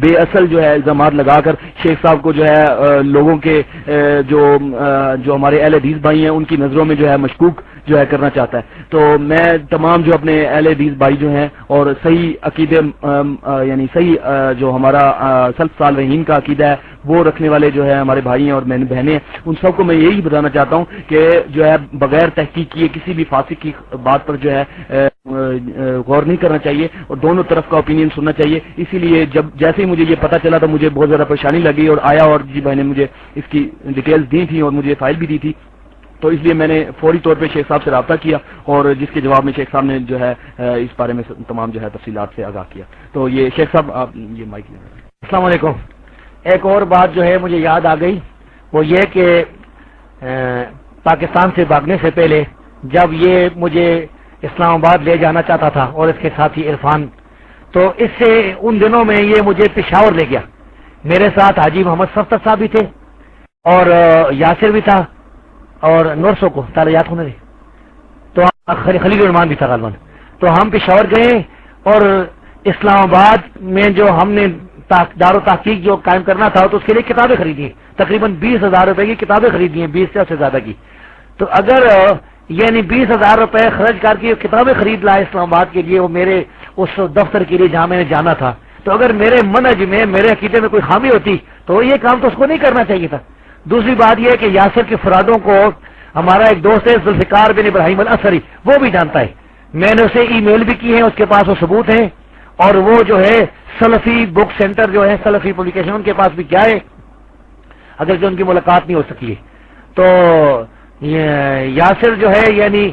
بے اصل جو ہے الزامات لگا کر شیخ صاحب کو جو ہے لوگوں کے جو ہمارے اہل حدیث بھائی ہیں ان کی نظروں میں جو ہے مشکوک جو ہے کرنا چاہتا ہے۔ تو میں تمام جو اپنے اہل حدیث بھائی جو ہیں اور صحیح عقیدے یعنی صحیح جو ہمارا سلف صالحین کا عقیدہ ہے وہ رکھنے والے جو ہے ہمارے بھائی ہیں اور بہنیں ہیں، ان سب کو میں یہی بتانا چاہتا ہوں کہ جو ہے بغیر تحقیق کیے کسی بھی فاسق کی بات پر جو ہے غور نہیں کرنا چاہیے اور دونوں طرف کا اوپینین سننا چاہیے۔ اسی لیے جیسے ہی مجھے یہ پتہ چلا تو مجھے بہت زیادہ پریشانی لگی، اور آیا اور جی بھائی نے مجھے اس کی ڈیٹیلز دی تھی اور مجھے فائل بھی دی تھی، تو اس لیے میں نے فوری طور پہ شیخ صاحب سے رابطہ کیا، اور جس کے جواب میں شیخ صاحب نے جو ہے اس بارے میں تمام جو ہے تفصیلات سے آگاہ کیا۔ تو یہ شیخ صاحب آپ یہ مائک لیں۔ السلام علیکم۔ ایک اور بات جو ہے مجھے یاد آ گئی، وہ یہ کہ پاکستان سے بھاگنے سے پہلے جب یہ مجھے اسلام آباد لے جانا چاہتا تھا اور اس کے ساتھی عرفان، تو اس سے ان دنوں میں یہ مجھے پشاور لے گیا۔ میرے ساتھ حاجی محمد صفدر صاحب بھی تھے اور یاسر بھی تھا اور نورسو کو تالیات ہونے دے، تو خلیل الرحمان بھی تھا غالباً۔ تو ہم پشاور گئے اور اسلام آباد میں جو ہم نے دار و تحقیق جو قائم کرنا تھا تو اس کے لیے کتابیں خریدی، تقریباً 20,000 روپے کی کتابیں خریدی ہیں، 20 سے زیادہ کی۔ تو اگر یعنی 20,000 روپے خرچ کر کے کتابیں خرید لایا اسلام آباد کے لیے، وہ میرے اس دفتر کے لیے جہاں میں نے جانا تھا، تو اگر میرے منہج میں میرے عقیدے میں کوئی خامی ہوتی تو یہ کام تو اس کو نہیں کرنا چاہیے تھا۔ دوسری بات یہ ہے کہ یاسر کے فرادوں کو ہمارا ایک دوست ہے ذوالفقار بن ابراہیم الاسری، وہ بھی جانتا ہے، میں نے اسے ای میل بھی کی ہے، اس کے پاس وہ ثبوت ہیں، اور وہ جو ہے سلفی بک سینٹر جو ہے سلفی پبلیکیشن ان کے پاس بھی کیا ہے، اگر جو ان کی ملاقات نہیں ہو سکی ہے۔ تو یاسر جو ہے یعنی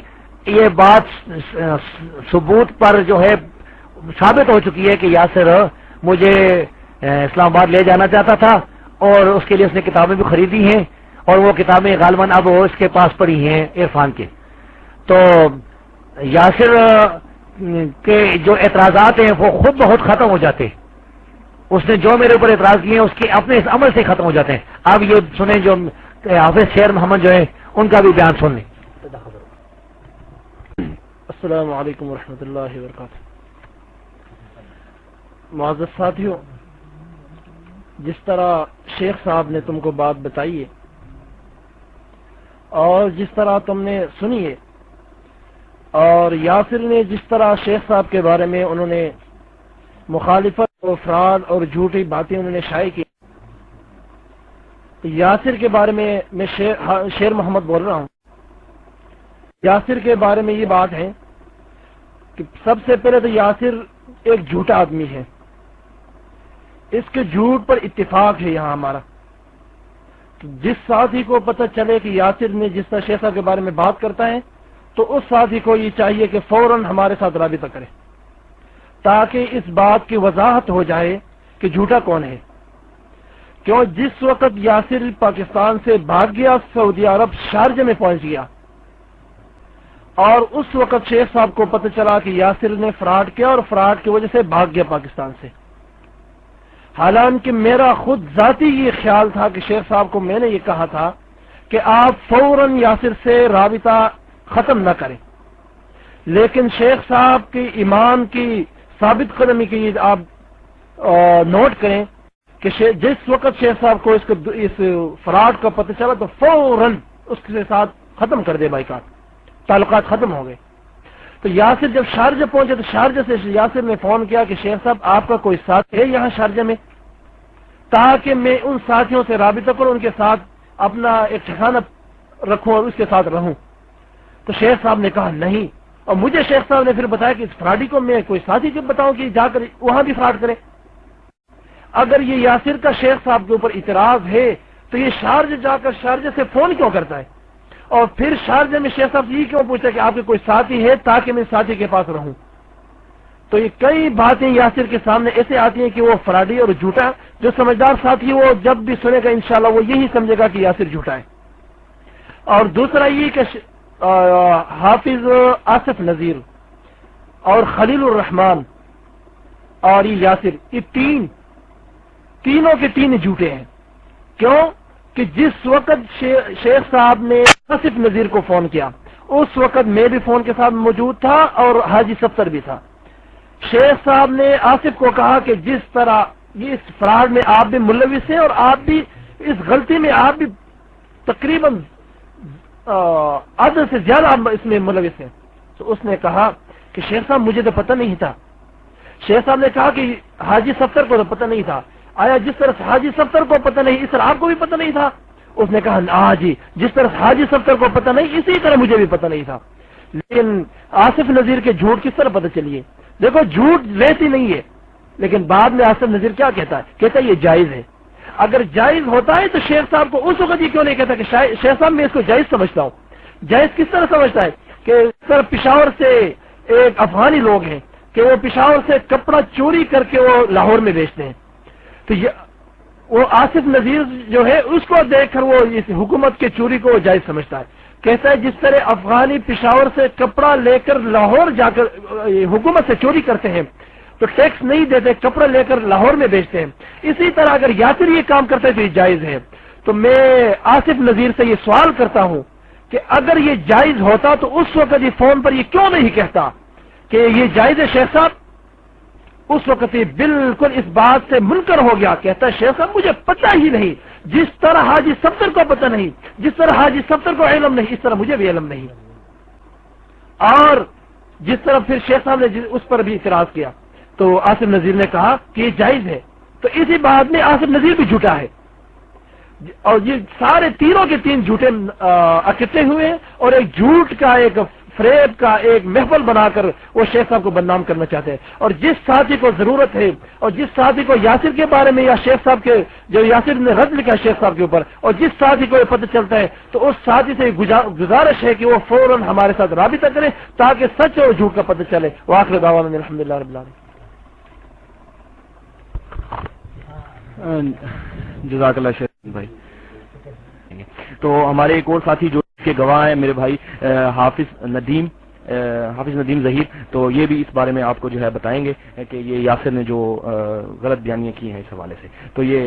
یہ بات ثبوت پر جو ہے ثابت ہو چکی ہے کہ یاسر مجھے اسلام آباد لے جانا چاہتا تھا، اور اس کے لیے اس نے کتابیں بھی خریدی ہیں، اور وہ کتابیں غالباً اب وہ اس کے پاس پڑی ہیں عرفان کے۔ تو یاسر کے جو اعتراضات ہیں وہ خود بہت ختم ہو جاتے ہیں، اس نے جو میرے اوپر اعتراض کیے ہیں اس کے اپنے اس عمل سے ختم ہو جاتے ہیں۔ اب یہ سنیں جو حافظ شیر محمد جو ہے ان کا بھی بیان سن لیں۔ السلام علیکم ورحمۃ اللہ وبرکاتہ۔ معزز ساتھیوں، جس طرح شیخ صاحب نے تم کو بات بتائی ہے اور جس طرح تم نے سنی ہے، اور یاسر نے جس طرح شیخ صاحب کے بارے میں انہوں نے مخالفت اور فراڈ اور جھوٹی باتیں انہوں نے شائع کی، یاسر کے بارے میں شیر محمد بول رہا ہوں۔ یاسر کے بارے میں یہ بات ہے کہ سب سے پہلے تو یاسر ایک جھوٹا آدمی ہے، اس کے جھوٹ پر اتفاق ہے یہاں ہمارا۔ تو جس ساتھی کو پتہ چلے کہ یاسر نے جس طرح شیخ صاحب کے بارے میں بات کرتا ہے تو اس ساتھی کو یہ چاہیے کہ فوراً ہمارے ساتھ رابطہ کرے، تاکہ اس بات کی وضاحت ہو جائے کہ جھوٹا کون ہے۔ کیوں جس وقت یاسر پاکستان سے بھاگ گیا، سعودی عرب شارجہ میں پہنچ گیا، اور اس وقت شیخ صاحب کو پتہ چلا کہ یاسر نے فراڈ کیا اور فراڈ کی وجہ سے بھاگ گیا پاکستان سے۔ حالانکہ میرا خود ذاتی یہ خیال تھا کہ شیخ صاحب کو میں نے یہ کہا تھا کہ آپ فوراً یاسر سے رابطہ ختم نہ کریں، لیکن شیخ صاحب کی ایمان کی ثابت قدمی کی آپ نوٹ کریں کہ جس وقت شیخ صاحب کو اس فراڈ کا پتہ چلا تو فوراً اس کے ساتھ ختم کر دے بائیکاٹ، تعلقات ختم ہو گئے۔ تو یاسر جب شارجہ پہنچے تو شارجہ سے یاسر نے فون کیا کہ شیخ صاحب آپ کا کوئی ساتھ ہے یہاں شارجہ میں، تاکہ میں ان ساتھیوں سے رابطہ کروں، ان کے ساتھ اپنا ایک ٹھکانہ رکھوں اور اس کے ساتھ رہوں۔ تو شیخ صاحب نے کہا نہیں، اور مجھے شیخ صاحب نے پھر بتایا کہ اس فراڈی کو میں کوئی ساتھی جب بتاؤں کہ جا کر وہاں بھی فراڈ کرے۔ اگر یہ یاسر کا شیخ صاحب کے اوپر اعتراض ہے تو یہ شارجہ جا کر شارجہ سے فون کیوں کرتا ہے، اور پھر شارجہ میں شیخ صاحب سے یہ کیوں پوچھتا ہے کہ آپ کے کوئی ساتھی ہے تاکہ میں ساتھی کے پاس رہوں؟ تو یہ کئی باتیں یاسر کے سامنے ایسے آتی ہیں کہ وہ فراڈی اور جھوٹا، جو سمجھدار ساتھی وہ جب بھی سنے گا انشاءاللہ وہ یہی سمجھے گا کہ یاسر جھوٹا ہے۔ اور دوسرا یہ کہ حافظ آصف نذیر اور خلیل الرحمان اور یہ یاسر، یہ تینوں کے تین جھوٹے ہیں۔ کیوں کہ جس وقت شیخ صاحب نے آصف نذیر کو فون کیا اس وقت میں بھی فون کے ساتھ موجود تھا اور حاجی سفتر بھی تھا۔ شیخ صاحب نے آصف کو کہا کہ جس طرح یہ اس فراڈ میں آپ بھی ملوث ہیں اور آپ بھی اس غلطی میں آپ بھی تقریباً عدد سے زیادہ اس میں ملوث ہیں، تو اس نے کہا کہ شیخ صاحب مجھے تو پتہ نہیں تھا۔ شیخ صاحب نے کہا کہ حاجی سفتر کو تو پتہ نہیں تھا، آیا جس طرح سے حاجی سفتر کو پتہ نہیں اس طرح آپ کو بھی پتہ نہیں تھا؟ اس نے کہا ہاں جی، جس طرح حاجی سفتر کو پتہ نہیں اسی طرح مجھے بھی پتہ نہیں تھا۔ لیکن آصف نذیر کے جھوٹ کس طرح پتہ چلیے؟ دیکھو جھوٹ ویسی نہیں ہے، لیکن بعد میں آصف نذیر کیا کہتا ہے؟ کہتا ہے یہ جائز ہے۔ اگر جائز ہوتا ہے تو شیخ صاحب کو اس وقت یہ کیوں نہیں کہتا کہ شیخ صاحب میں اس کو جائز سمجھتا ہوں؟ جائز کس طرح سمجھتا ہے کہ اس طرح پشاور سے ایک افغانی لوگ ہیں کہ وہ پشاور سے کپڑا چوری کر کے وہ لاہور میں بیچتے ہیں، تو وہ آصف نذیر جو ہے اس کو دیکھ کر وہ اس حکومت کے چوری کو جائز سمجھتا ہے۔ کہتا ہے جس طرح افغانی پشاور سے کپڑا لے کر لاہور جا کر حکومت سے چوری کرتے ہیں تو ٹیکس نہیں دیتے، کپڑا لے کر لاہور میں بیچتے ہیں، اسی طرح اگر یاسر یہ کام کرتے ہیں تو یہ جائز ہے۔ تو میں آصف نذیر سے یہ سوال کرتا ہوں کہ اگر یہ جائز ہوتا تو اس وقت یہ فون پر یہ کیوں نہیں کہتا کہ یہ جائز ہے شیخ صاحب؟ اس وقت یہ بالکل اس بات سے منکر ہو گیا، کہتا ہے شیخ صاحب مجھے پتہ ہی نہیں، جس طرح حاجی سفتر کو پتہ نہیں، جس طرح حاجی سفتر کو علم نہیں، اس طرح مجھے بھی علم نہیں۔ اور جس طرح پھر شیخ صاحب نے اس پر بھی اعتراض کیا تو آصف نذیر نے کہا کہ یہ جائز ہے، تو اسی بات میں آصف نذیر بھی جھوٹا ہے، اور یہ سارے تینوں کے تین جھوٹے اکٹھے ہوئے ہیں اور ایک جھوٹ کا ایک فریب کا ایک محفل بنا کر وہ شیخ صاحب کو بدنام کرنا چاہتے ہیں۔ اور جس ساتھی کو ضرورت ہے اور جس ساتھی کو یاسر کے بارے میں یا شیخ صاحب کے جو یاسر نے رد لکھا شیخ صاحب کے اوپر، اور جس ساتھی کو یہ پتہ چلتا ہے تو اس ساتھی سے گزارش ہے کہ وہ فوراً ہمارے ساتھ رابطہ کرے تاکہ سچ اور جھوٹ کا پتہ چلے۔ وآخر دعوانا الحمدللہ رب العالمین۔ جزاک اللہ شیخ بھائی۔ تو ہمارے ایک اور ساتھی جو کے گواہ ہیں میرے بھائی حافظ ندیم ظہیر، تو یہ بھی اس بارے میں آپ کو جو ہے بتائیں گے کہ یہ یاسر نے جو غلط بیانیاں کی ہیں اس حوالے سے۔ تو یہ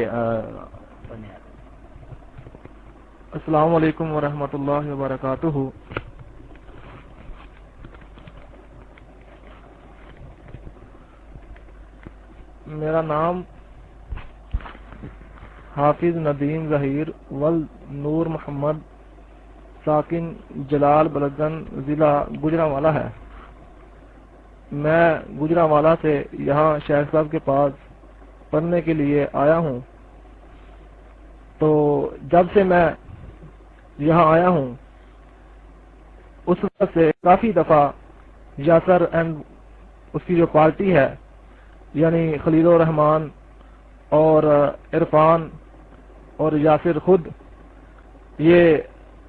السلام علیکم ورحمۃ اللہ وبرکاتہ۔ میرا نام حافظ ندیم ظہیر ول نور محمد ساکن جلال بلدن ضلع گجرانوالہ ہے۔ میں گجرانوالہ سے یہاں شیخ صاحب کے پاس پڑھنے کے لیے آیا ہوں۔ تو جب سے میں یہاں آیا ہوں اس وقت سے کافی دفعہ یاسر اینڈ اس کی جو پارٹی ہے یعنی خلیل الرحمان اور عرفان اور یاسر خود یہ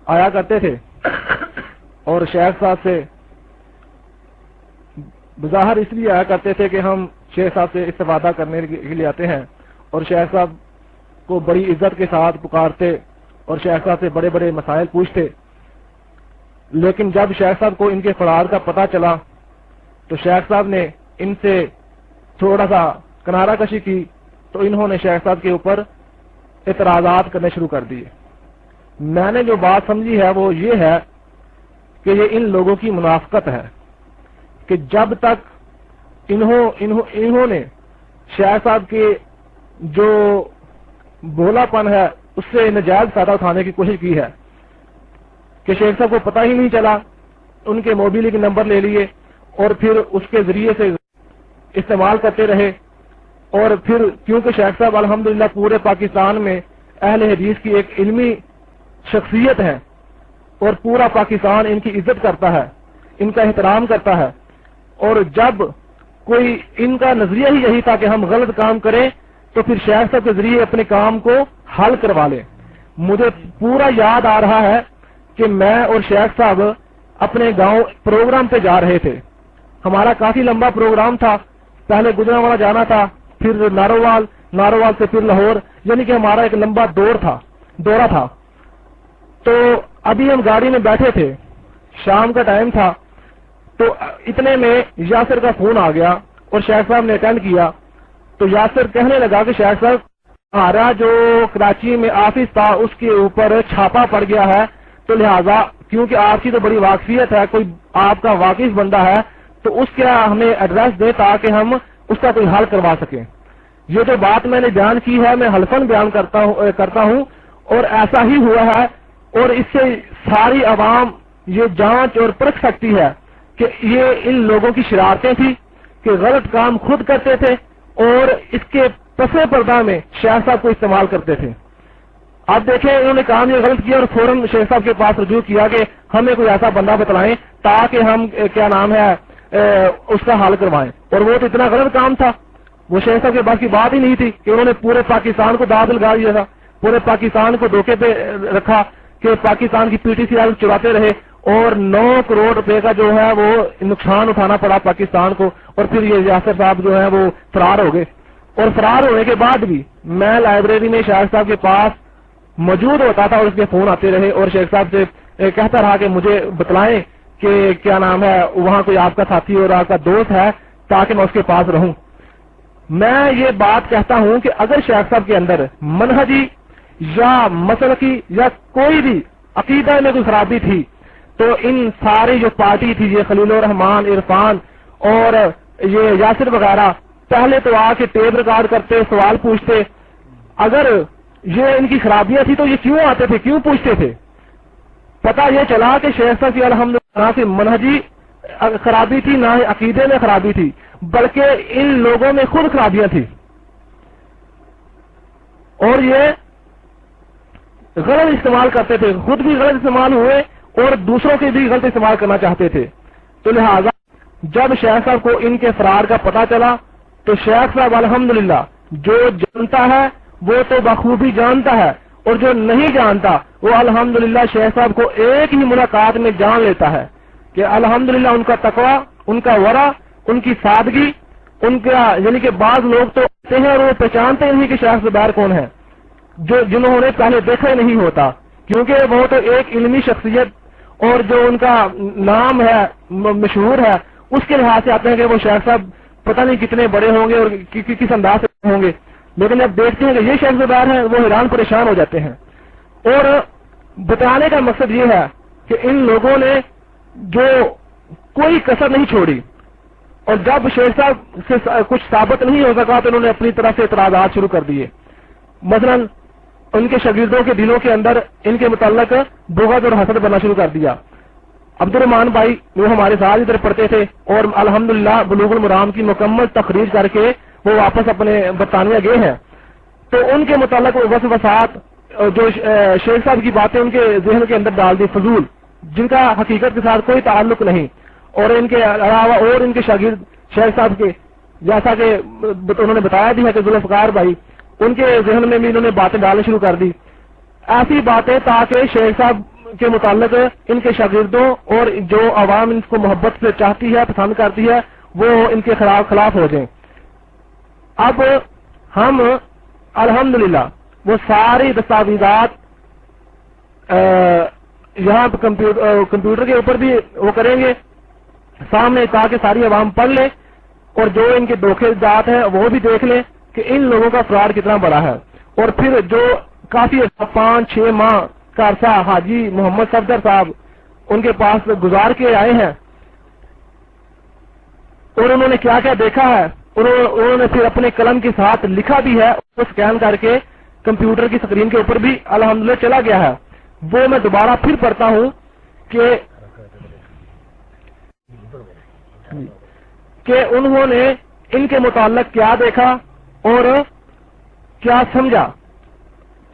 آیا کرتے تھے اور شیخ صاحب سے بظاہر اس لیے آیا کرتے تھے کہ ہم شیخ صاحب سے استفادہ کرنے کے لیے آتے ہیں، اور شیخ صاحب کو بڑی عزت کے ساتھ پکارتے اور شیخ صاحب سے بڑے بڑے مسائل پوچھتے۔ لیکن جب شیخ صاحب کو ان کے فرار کا پتہ چلا تو شیخ صاحب نے ان سے تھوڑا سا کنارہ کشی کی تو انہوں نے شیخ صاحب کے اوپر اعتراضات کرنے شروع کر دیے۔ میں نے جو بات سمجھی ہے وہ یہ ہے کہ یہ ان لوگوں کی منافقت ہے کہ جب تک انہوں نے شیخ صاحب کے جو بولا پن ہے اس سے نجائز فائدہ اٹھانے کی کوشش کی ہے کہ شیخ صاحب کو پتہ ہی نہیں چلا، ان کے موبائل کے نمبر لے لیے اور پھر اس کے ذریعے سے استعمال کرتے رہے، اور پھر کیونکہ شیخ صاحب الحمدللہ پورے پاکستان میں اہل حدیث کی ایک علمی شخصیت ہے اور پورا پاکستان ان کی عزت کرتا ہے، ان کا احترام کرتا ہے، اور جب کوئی ان کا نظریہ ہی یہی تھا کہ ہم غلط کام کریں تو پھر شیخ صاحب کے ذریعے اپنے کام کو حل کروا لیں. مجھے پورا یاد آ رہا ہے کہ میں اور شیخ صاحب اپنے گاؤں پروگرام پہ جا رہے تھے. ہمارا کافی لمبا پروگرام تھا. پہلے گجرانوالہ جانا تھا, پھر نارووال سے پھر لاہور, یعنی کہ ہمارا ایک لمبا دورہ تھا. تو ابھی ہم گاڑی میں بیٹھے تھے, شام کا ٹائم تھا. تو اتنے میں یاسر کا فون آ گیا اور شیخ صاحب نے اٹینڈ کیا. تو یاسر کہنے لگا کہ شیخ صاحب ہمارا جو کراچی میں آفس تھا اس کے اوپر چھاپا پڑ گیا ہے, تو لہذا کیونکہ آپ کی تو بڑی واقفیت ہے, کوئی آپ کا واقف بندہ ہے, تو اس کا ہمیں ایڈریس دے تاکہ ہم اس کا کوئی حل کروا سکیں. یہ جو بات میں نے بیان کی ہے میں حلفاً بیان کرتا ہوں اور ایسا ہی ہوا ہے. اور اس سے ساری عوام یہ جانچ اور پرکھ سکتی ہے کہ یہ ان لوگوں کی شرارتیں تھی کہ غلط کام خود کرتے تھے اور اس کے پس پردہ میں شیخ صاحب کو استعمال کرتے تھے. اب دیکھیں انہوں نے کام یہ غلط کیا اور فوراً شیخ صاحب کے پاس رجوع کیا کہ ہمیں کوئی ایسا بندہ بتلائیں تاکہ ہم کیا نام ہے اس کا حل کروائیں. اور وہ تو اتنا غلط کام تھا, وہ شیخ صاحب کے پاس کی بات ہی نہیں تھی کہ انہوں نے پورے پاکستان کو داد لگا دیا تھا, پورے پاکستان کو دھوکے پہ رکھا کہ پاکستان کی پی ٹی سی چراتے رہے اور 9 کروڑ روپے کا جو ہے وہ نقصان اٹھانا پڑا پاکستان کو. اور پھر یہ یاسر صاحب جو ہے وہ فرار ہو گئے. اور فرار ہونے کے بعد بھی میں لائبریری میں شیخ صاحب کے پاس موجود ہوتا تھا اور اس کے فون آتے رہے اور شیخ صاحب سے کہتا رہا کہ مجھے بتلائیں کہ کیا نام ہے وہاں کوئی آپ کا ساتھی اور آپ کا دوست ہے تاکہ میں اس کے پاس رہوں. میں یہ بات کہتا ہوں کہ اگر شیخ صاحب کے اندر منہجی یا مسلکی یا کوئی بھی عقیدہ میں کوئی خرابی تھی تو ان ساری جو پارٹی تھی یہ خلیل الرحمان, عرفان اور یہ یاسر وغیرہ پہلے تو آ کے ٹیپ ریکارڈ کرتے, سوال پوچھتے. اگر یہ ان کی خرابیاں تھی تو یہ کیوں آتے تھے, کیوں پوچھتے تھے؟ پتہ یہ چلا کہ شیخ صاحب کی الحمدللہ نہ صرف منہجی خرابی تھی نہ ہی عقیدے میں خرابی تھی بلکہ ان لوگوں میں خود خرابیاں تھی اور یہ غلط استعمال کرتے تھے, خود بھی غلط استعمال ہوئے اور دوسروں کے بھی غلط استعمال کرنا چاہتے تھے. تو لہذا جب شیخ صاحب کو ان کے فرار کا پتہ چلا تو شیخ صاحب الحمدللہ جو جانتا ہے وہ تو بخوبی جانتا ہے اور جو نہیں جانتا وہ الحمدللہ شیخ صاحب کو ایک ہی ملاقات میں جان لیتا ہے کہ الحمدللہ ان کا تقوی, ان کا ورع, ان کی سادگی, ان کا یعنی کہ بعض لوگ تو ہوتے ہیں اور وہ پہچانتے نہیں کہ شیخ زبیر کون ہے, جنہوں نے پہلے دیکھا ہی نہیں ہوتا, کیونکہ وہ تو ایک علمی شخصیت اور جو ان کا نام ہے مشہور ہے اس کے لحاظ سے آتے ہیں کہ وہ شیخ صاحب پتہ نہیں کتنے بڑے ہوں گے اور کس انداز سے ہوں گے. لیکن جب دیکھتے ہیں کہ یہ شیخ زبیر ہیں وہ حیران پریشان ہو جاتے ہیں. اور بتانے کا مقصد یہ ہے کہ ان لوگوں نے جو کوئی کسر نہیں چھوڑی اور جب شیخ صاحب سے کچھ ثابت نہیں ہو سکا تو انہوں نے اپنی طرف سے اعتراضات شروع کر دیے. مثلا ان کے شاگردوں کے دلوں کے اندر ان کے متعلق بغض اور حسد بننا شروع کر دیا. عبد الرحمان بھائی وہ ہمارے ساتھ ادھر پڑھتے تھے اور الحمدللہ بلوغ المرام کی مکمل تخریج کر کے وہ واپس اپنے برطانیہ گئے ہیں. تو ان کے متعلق وسوسات جو شیخ صاحب کی باتیں ان کے ذہن کے اندر ڈال دی فضول, جن کا حقیقت کے ساتھ کوئی تعلق نہیں. اور ان کے علاوہ اور ان کے شاگرد شیخ صاحب کے جیسا کہ انہوں نے بتایا بھی ہے کہ ذوالفقار بھائی ان کے ذہن میں بھی انہوں نے باتیں ڈالنا شروع کر دی, ایسی باتیں تاکہ شیخ صاحب کے متعلق ان کے شاگردوں اور جو عوام ان کو محبت سے چاہتی ہے پسند کرتی ہے وہ ان کے خلاف ہو جائیں. اب ہم الحمدللہ وہ ساری دستاویزات یہاں کمپیوٹر کے اوپر بھی وہ کریں گے سامنے تاکہ ساری عوام پڑھ لے اور جو ان کے دھوکے دات ہیں وہ بھی دیکھ لیں کہ ان لوگوں کا فراڈ کتنا بڑا ہے. اور پھر جو کافی 5-6 ماہ کا عرصہ حاجی محمد صفدر صاحب ان کے پاس گزار کے آئے ہیں اور انہوں نے کیا کیا دیکھا ہے, انہوں نے پھر اپنے قلم کے ساتھ لکھا بھی ہے, وہ سکین کر کے کمپیوٹر کی سکرین کے اوپر بھی الحمدللہ چلا گیا ہے. وہ میں دوبارہ پھر پڑھتا ہوں کہ انہوں نے ان کے متعلق کیا دیکھا اور کیا سمجھا.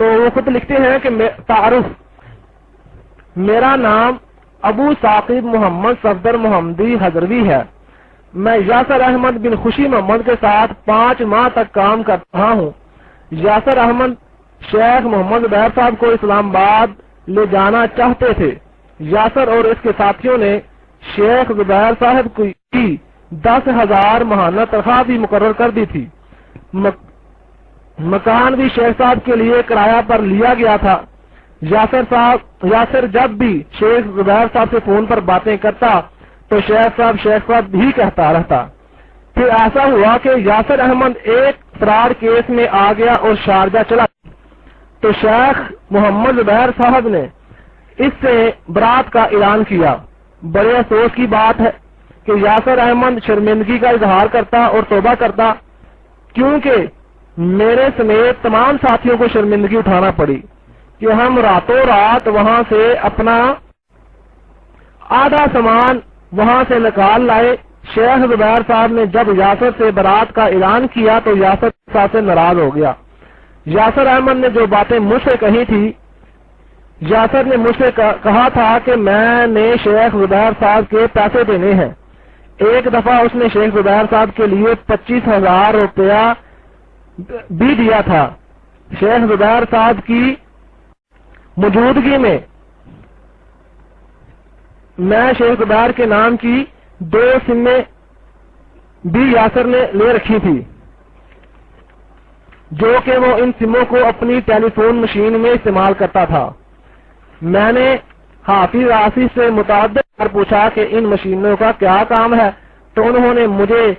تو وہ خود لکھتے ہیں کہ تعارف, میرا نام ابو ثاقب محمد صفدر محمدی حضروی ہے. میں یاسر احمد بن خوشی محمد کے ساتھ 5 ماہ تک کام کر رہا ہوں. یاسر احمد شیخ محمد زبیر صاحب کو اسلام آباد لے جانا چاہتے تھے۔ یاسر اور اس کے ساتھیوں نے شیخ زبیر صاحب کی 10,000 ماہانہ تنخواہ بھی مقرر کر دی تھی۔ مکان بھی شیخ صاحب کے لیے کرایہ پر لیا گیا تھا۔ یاسر جب بھی شیخ زبیر صاحب سے فون پر باتیں کرتا تو شیخ صاحب ہی کہتا رہتا۔ پھر ایسا ہوا کہ یاسر احمد ایک فرار کیس میں آ گیا اور شارجہ چلا، تو شیخ محمد زبیر صاحب نے اس سے برات کا اعلان کیا۔ بڑے افسوس کی بات ہے کہ یاسر احمد شرمندگی کا اظہار کرتا اور توبہ کرتا، کیونکہ میرے سمیت تمام ساتھیوں کو شرمندگی اٹھانا پڑی کہ ہم راتوں رات وہاں سے اپنا آدھا سامان وہاں سے نکال لائے۔ شیخ زبیر صاحب نے جب یاسر سے برات کا اعلان کیا تو یاسر صاحب سے ناراض ہو گیا۔ یاسر احمد نے جو باتیں مجھ سے کہی تھی، یاسر نے مجھ سے کہا تھا کہ میں نے شیخ زبیر صاحب کے پیسے دینے ہیں۔ ایک دفعہ اس نے شیخ زبیر صاحب کے لیے 25,000 روپیہ بھی دیا تھا۔ شیخ زبیر صاحب کی موجودگی میں شیخ زبیر کے نام کی 2 سمیں بھی یاسر نے لے رکھی تھی، جو کہ وہ ان سموں کو اپنی ٹیلی فون مشین میں استعمال کرتا تھا۔ میں نے حافظ آصف سے متعدد بار پوچھا کہ ان مشینوں کا کیا کام ہے، تو انہوں نے مجھے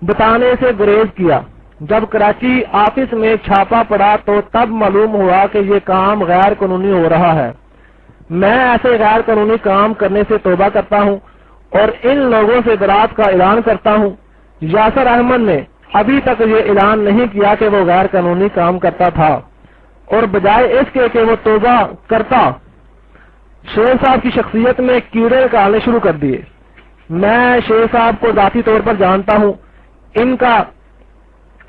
بتانے سے گریز کیا۔ جب کراچی آفس میں چھاپا پڑا تو تب معلوم ہوا کہ یہ کام غیر قانونی ہو رہا ہے۔ میں ایسے غیر قانونی کام کرنے سے توبہ کرتا ہوں اور ان لوگوں سے برات کا اعلان کرتا ہوں۔ یاسر احمد نے ابھی تک یہ اعلان نہیں کیا کہ وہ غیر قانونی کام کرتا تھا، اور بجائے اس کے کہ وہ توبہ کرتا، شیخ صاحب کی شخصیت میں کیڑے نکالنے شروع کر دیے۔ میں شیخ صاحب کو ذاتی طور پر جانتا ہوں، ان کا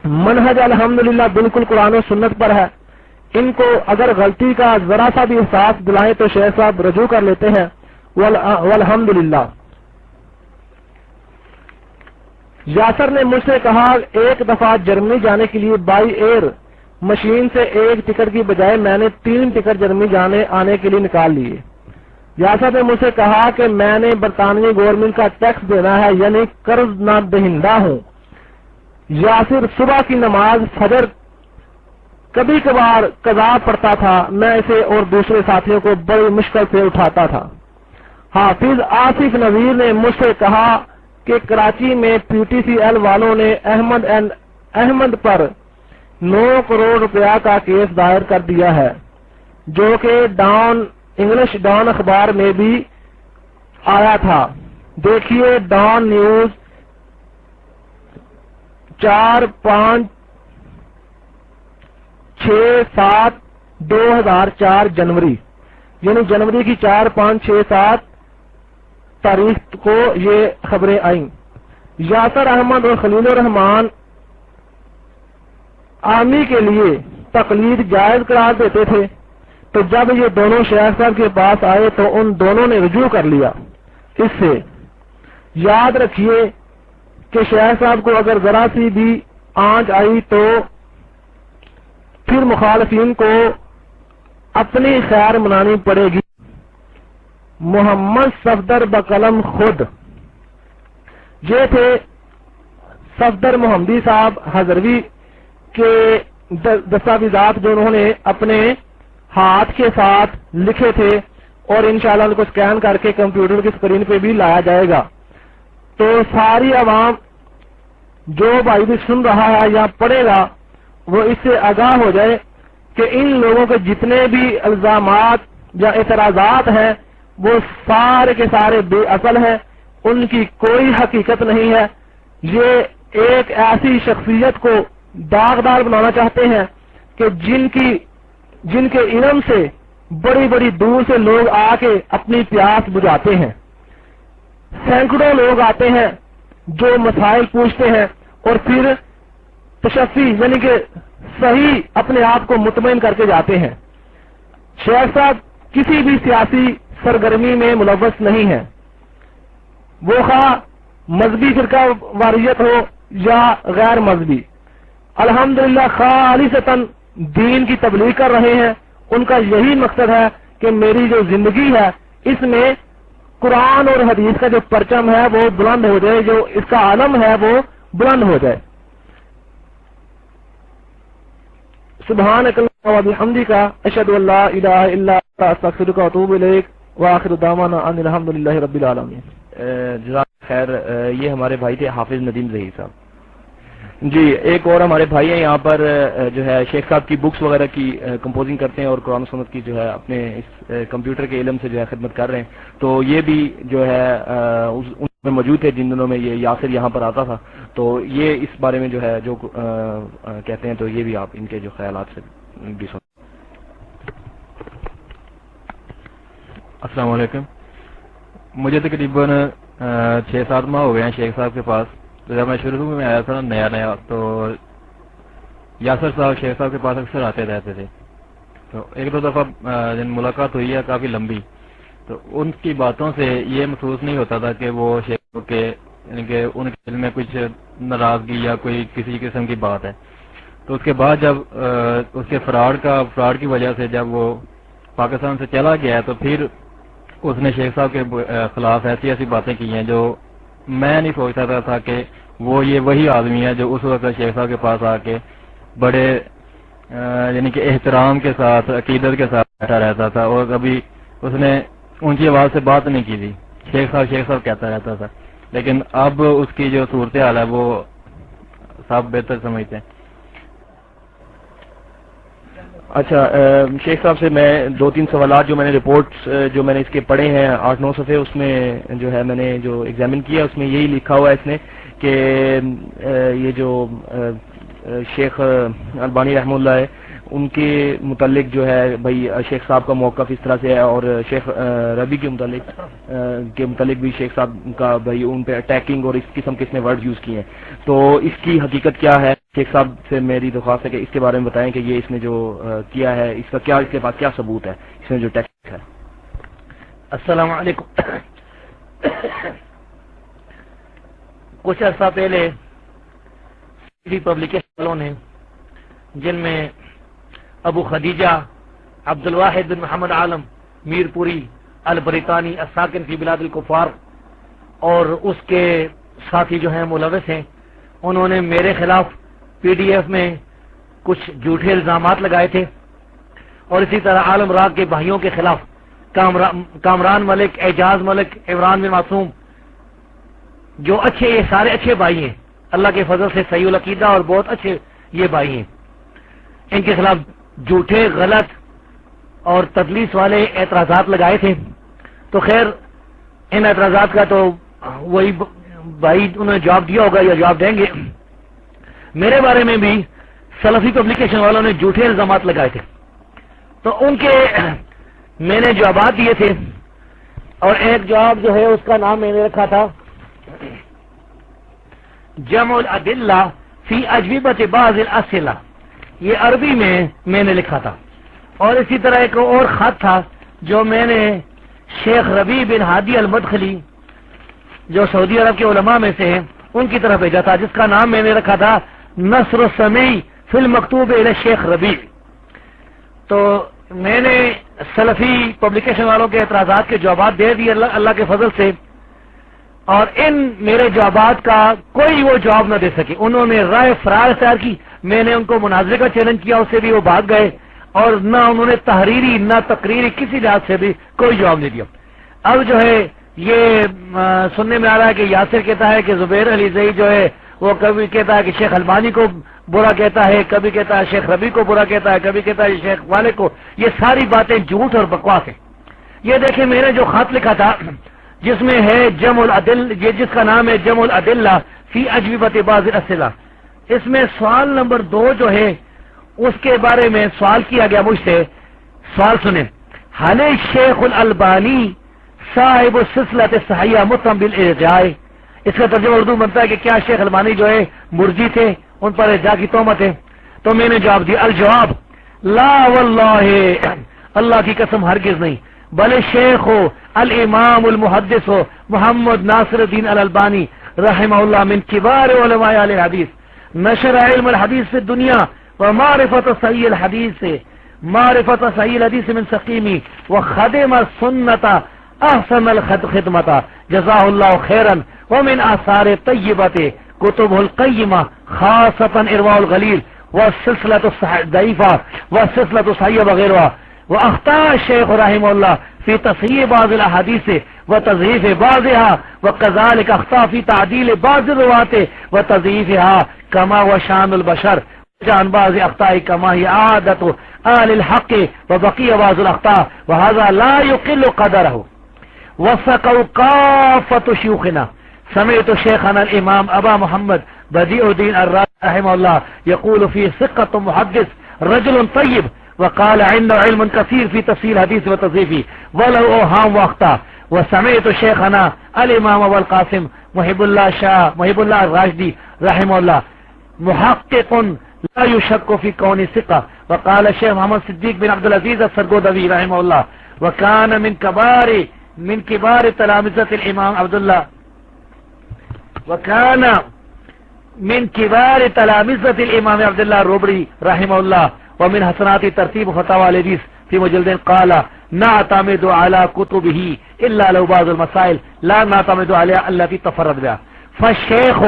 منہج الحمدللہ بالکل قرآن و سنت پر ہے۔ ان کو اگر غلطی کا ذرا سا بھی احساس دلائیں تو شیخ صاحب رجوع کر لیتے ہیں، والحمدللہ۔ یاسر نے مجھ سے کہا ایک دفعہ جرمنی جانے کے لیے بائی ایئر مشین سے ایک ٹکٹ کی بجائے میں نے 3 ٹکٹ جرمنی جانے آنے کے لیے نکال لیے۔ یاسر نے مجھ سے کہا کہ میں نے برطانوی گورنمنٹ کا ٹیکس دینا ہے، یعنی قرض نہ دہندہ ہوں۔ یاسر صبح کی نماز فجر کبھی کبھار قضا پڑتا تھا، میں اسے اور دوسرے ساتھیوں کو بڑی مشکل سے اٹھاتا تھا۔ حافظ آصف نذیر نے مجھ سے کہا کہ کراچی میں PTCL والوں نے احمد پر 9 کروڑ روپیہ کا کیس دائر کر دیا ہے، جو کہ انگلش ڈان اخبار میں بھی آیا تھا۔ دیکھیے ڈان نیوز 4-5-6-7-2004 جنوری، یعنی جنوری کی 4 5 6 7 تاریخ کو یہ خبریں آئیں۔ یاسر احمد اور خلیل الرحمان عامی کے لیے تقلید جائز قرار دیتے تھے، تو جب یہ دونوں شیخ صاحب کے پاس آئے تو ان دونوں نے رجوع کر لیا۔ اس سے یاد رکھیے کہ شیخ صاحب کو اگر ذرا سی بھی آنچ آئی تو پھر مخالفین کو اپنی خیر منانی پڑے گی۔ محمد صفدر بقلم خود، یہ تھے صفدر محمدی صاحب حضروی کے دستاویزات جو انہوں نے اپنے ہاتھ کے ساتھ لکھے تھے، اور انشاءاللہ ان کو سکین کر کے کمپیوٹر کی اسکرین پہ بھی لایا جائے گا، تو ساری عوام جو بھائی بھی سن رہا ہے یا پڑھے گا وہ اس سے آگاہ ہو جائے کہ ان لوگوں کے جتنے بھی الزامات یا اعتراضات ہیں وہ سارے کے سارے بے اصل ہیں، ان کی کوئی حقیقت نہیں ہے۔ یہ ایک ایسی شخصیت کو داغدار بنانا چاہتے ہیں کہ جن کے علم سے بڑی بڑی دور سے لوگ آ کے اپنی پیاس بجھاتے ہیں۔ سینکڑوں لوگ آتے ہیں جو مسائل پوچھتے ہیں اور پھر تشفی یعنی کہ صحیح اپنے آپ کو مطمئن کر کے جاتے ہیں۔ شیخ صاحب کسی بھی سیاسی سرگرمی میں ملوث نہیں ہے، وہ خواہ مذہبی فرقہ واریت ہو یا غیر مذہبی، الحمدللہ خالصتاً دین کی تبلیغ کر رہے ہیں. ان کا یہی مقصد ہے کہ میری جو زندگی ہے اس میں قرآن اور حدیث کا جو پرچم ہے وہ بلند ہو جائے, جو اس کا عالم ہے وہ بلند ہو جائے. سبحانک اللہم و بحمدک اشہد ان لا الہ الا انت استغفرک و اتوب الیک وآخر دعوانا ان الحمدللہ رب العالمین. جزاک خیر. یہ ہمارے بھائی تھے حافظ ندیم ظہیر صاحب. جی ایک اور ہمارے بھائی ہیں یہاں پر جو ہے شیخ صاحب کی بکس وغیرہ کی کمپوزنگ کرتے ہیں اور قرآن و سنت کی جو ہے اپنے اس کمپیوٹر کے علم سے جو ہے خدمت کر رہے ہیں. تو یہ بھی جو ہے ان میں موجود تھے جن دنوں میں یہ یاسر یہاں پر آتا تھا. تو یہ اس بارے میں جو ہے جو کہتے ہیں تو یہ بھی آپ ان کے جو خیالات سے بھی سن. السلام علیکم. مجھے تقریباً 6-7 ماہ ہو گئے ہیں شیخ صاحب کے پاس. تو جب میں شروع میں آیا تھا نیا تو یاسر صاحب شیخ صاحب کے پاس اکثر آتے رہتے تھے. تو ایک دو دفعہ جن ملاقات ہوئی ہے کافی لمبی, تو ان کی باتوں سے یہ محسوس نہیں ہوتا تھا کہ وہ شیخ کے یعنی کہ ان کے دل میں کچھ ناراضگی یا کوئی کسی قسم کی بات ہے. تو اس کے بعد جب اس کے فراڈ کی وجہ سے جب وہ پاکستان سے چلا گیا تو پھر اس نے شیخ صاحب کے خلاف ایسی باتیں کی ہیں جو میں نہیں سوچتا تھا کہ وہ یہ وہی آدمی ہے جو اس وقت شیخ صاحب کے پاس آ کے بڑے یعنی کہ احترام کے ساتھ عقیدت کے ساتھ بیٹھا رہتا تھا اور کبھی اس نے اونچی آواز سے بات نہیں کی تھی. شیخ صاحب کہتا رہتا تھا. لیکن اب اس کی جو صورتحال ہے وہ سب بہتر سمجھتے ہیں. اچھا شیخ صاحب سے میں 2-3 سوالات جو میں نے رپورٹس جو میں نے اس کے پڑھے ہیں 8-9 صفحے, اس میں جو ہے میں نے جو ایگزامن کیا اس میں یہی لکھا ہوا ہے اس نے کہ یہ جو شیخ البانی رحمہ اللہ ہے ان کے متعلق جو ہے بھائی شیخ صاحب کا موقف اس طرح سے ہے, اور شیخ ربی کے متعلق بھی شیخ صاحب کا بھائی ان پہ اٹیکنگ اور اس قسم کے اس نے ورڈ یوز کیے ہیں. تو اس کی حقیقت کیا ہے؟ شیخ صاحب سے میری درخواست ہے کہ اس کے بارے میں بتائیں کہ یہ اس نے جو کیا ہے اس کا کیا, اس کے پاس کیا ثبوت ہے, اس میں جو ٹیکسٹ ہے. السلام علیکم. کچھ عرصہ پہلے پبلیکیشن والوں نے جن میں ابو خدیجہ عبد الواحد بن محمد عالم میر پوری البریطانی الساکن فی بلاد الکفار اور اس کے ساتھی جو ہیں ملوث ہیں, انہوں نے میرے خلاف PDF میں کچھ جھوٹے الزامات لگائے تھے, اور اسی طرح عالم راگ کے بھائیوں کے خلاف کامران ملک, اعجاز ملک, عمران بن معصوم, جو اچھے یہ سارے اچھے بھائی ہیں اللہ کے فضل سے صحیح العقیدہ اور بہت اچھے یہ بھائی ہیں, ان کے خلاف جھوٹے غلط اور تدلیس والے اعتراضات لگائے تھے. تو خیر ان اعتراضات کا تو وہی بھائی انہوں نے جواب دیا ہوگا یا جواب دیں گے. میرے بارے میں بھی سلفی پبلیکیشن والوں نے جھوٹے الزامات لگائے تھے, تو ان کے میں نے جوابات دیے تھے, اور ایک جواب جو ہے اس کا نام میں نے رکھا تھا جمع الادلہ فی اجوبۃ بعض الاسئلہ, یہ عربی میں نے لکھا تھا. اور اسی طرح ایک اور خط تھا جو میں نے شیخ ربیع بن ہادی المدخلی جو سعودی عرب کے علماء میں سے ہیں ان کی طرف بھیجا تھا, جس کا نام میں نے رکھا تھا نصر السمیع فی المکتوب الی شیخ ربیع. تو میں نے سلفی پبلیکیشن والوں کے اعتراضات کے جوابات دے دیے اللہ کے فضل سے, اور ان میرے جوابات کا کوئی وہ جواب نہ دے سکے. انہوں نے رائے فرار اختیار کی, میں نے ان کو مناظرے کا چیلنج کیا, اس سے بھی وہ بھاگ گئے, اور نہ انہوں نے تحریری نہ تقریری کسی لحاظ سے بھی کوئی جواب نہیں دیا. اب جو ہے یہ سننے میں آ رہا ہے کہ یاسر کہتا ہے کہ زبیر علی زئی جو ہے وہ کبھی کہتا ہے کہ شیخ البانی کو برا کہتا ہے, کبھی کہتا ہے شیخ ربیع کو برا کہتا ہے, کبھی کہتا ہے شیخ والے کو. یہ ساری باتیں جھوٹ اور بکواس ہیں. یہ دیکھیں میں نے جو خط لکھا تھا جس میں ہے جمع الادل, یہ جس کا نام ہے جمع الادلہ فی اجوبۃ بعض الاسئلہ, اس میں سوال نمبر 2 جو ہے اس کے بارے میں سوال کیا گیا مجھ سے. سوال سنیں, حل شیخ الالبانی صاحب السلسلۃ الصحیحہ متهم بالارجاء, اس کا ترجمہ اردو بنتا ہے کہ کیا شیخ البانی جو ہے مرجی تھے, ان پر ارجاء کی تہمت ہے. تو میں نے جواب دیا, الجواب لا واللہ, اللہ کی قسم ہرگز نہیں, بل شیخ ہو الامام المحدث ہو محمد ناصر الدین الالبانی رحمہ اللہ من کبار علماء اہل حدیث نشر علم الحدیث فی الدنیا ومعرفت صحیح الحدیث سے معرفت صحیح الحدیث من سقیمی وخدم السنت احسن الخدمت جزاہ اللہ خیرا ومن آثار طیبت کتبہ القیمہ خاصتا ارواء الغلیل والسلسلۃ الضعیفہ والسلسلۃ الصحیحہ وغیرہ واخطاء الشیخ رحمہ اللہ فی تصحیح بعض الاحادیث وتضعیف بعضها وكذلك اخطاء في تعدیل بعض الروات وتضعیفها كما وشان البشر عن بعض اخطاء كما هي عادة آل الحق وبقي بعض الاخطاء وهذا لا يقل قدره. وثقوا كافة شيوخنا. سمعت شيخنا الامام ابا محمد بديع الدين الرازي رحمه الله يقول في ثقة محدث رجل طيب وقال عنده علم كثير في تفسير الحديث وتضعيفه ولو اوهام واخطاء. وسمعت شيخنا الامام ابو القاسم محب الله شاه محب الله الراشدي رحمه الله محقق لا يشك في كون ثقة. وقال الشيخ محمد صديق بن عبد العزيز السرگودوي رحمه الله وكان من كبار تلامذة الامام عبد الله وكان من كبار تلامذة الامام عبد الله الروبري رحمه الله ومن حسنات ترتيب فتاوى الحديث في مجلد قال نعتمد على كتبه الا لو بعض المسائل لا نعتمد عليها التي تفرد بها. فالشيخ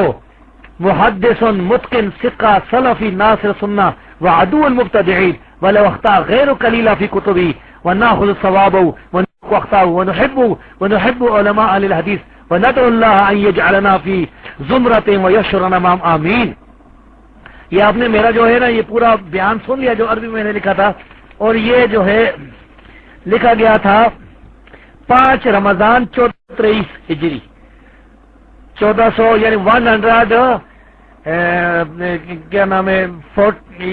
محدث متقن ثقة سلفي ناصر سنة وعدو المبتدعين ولو اخطاء غير قليلا في كتبه وناخذ صوابه ونحب اخطاءه ونحب علماء اهل الحديث وندعو الله ان يجعلنا في زمرة ويشرنا معهم آمين. یہ آپ نے میرا جو ہے نا یہ پورا بیان سن لیا جو عربی میں نے لکھا تھا اور یہ جو ہے لکھا گیا تھا 5 رمضان 1423 ہجری 1400 یعنی 100 کیا نام ہے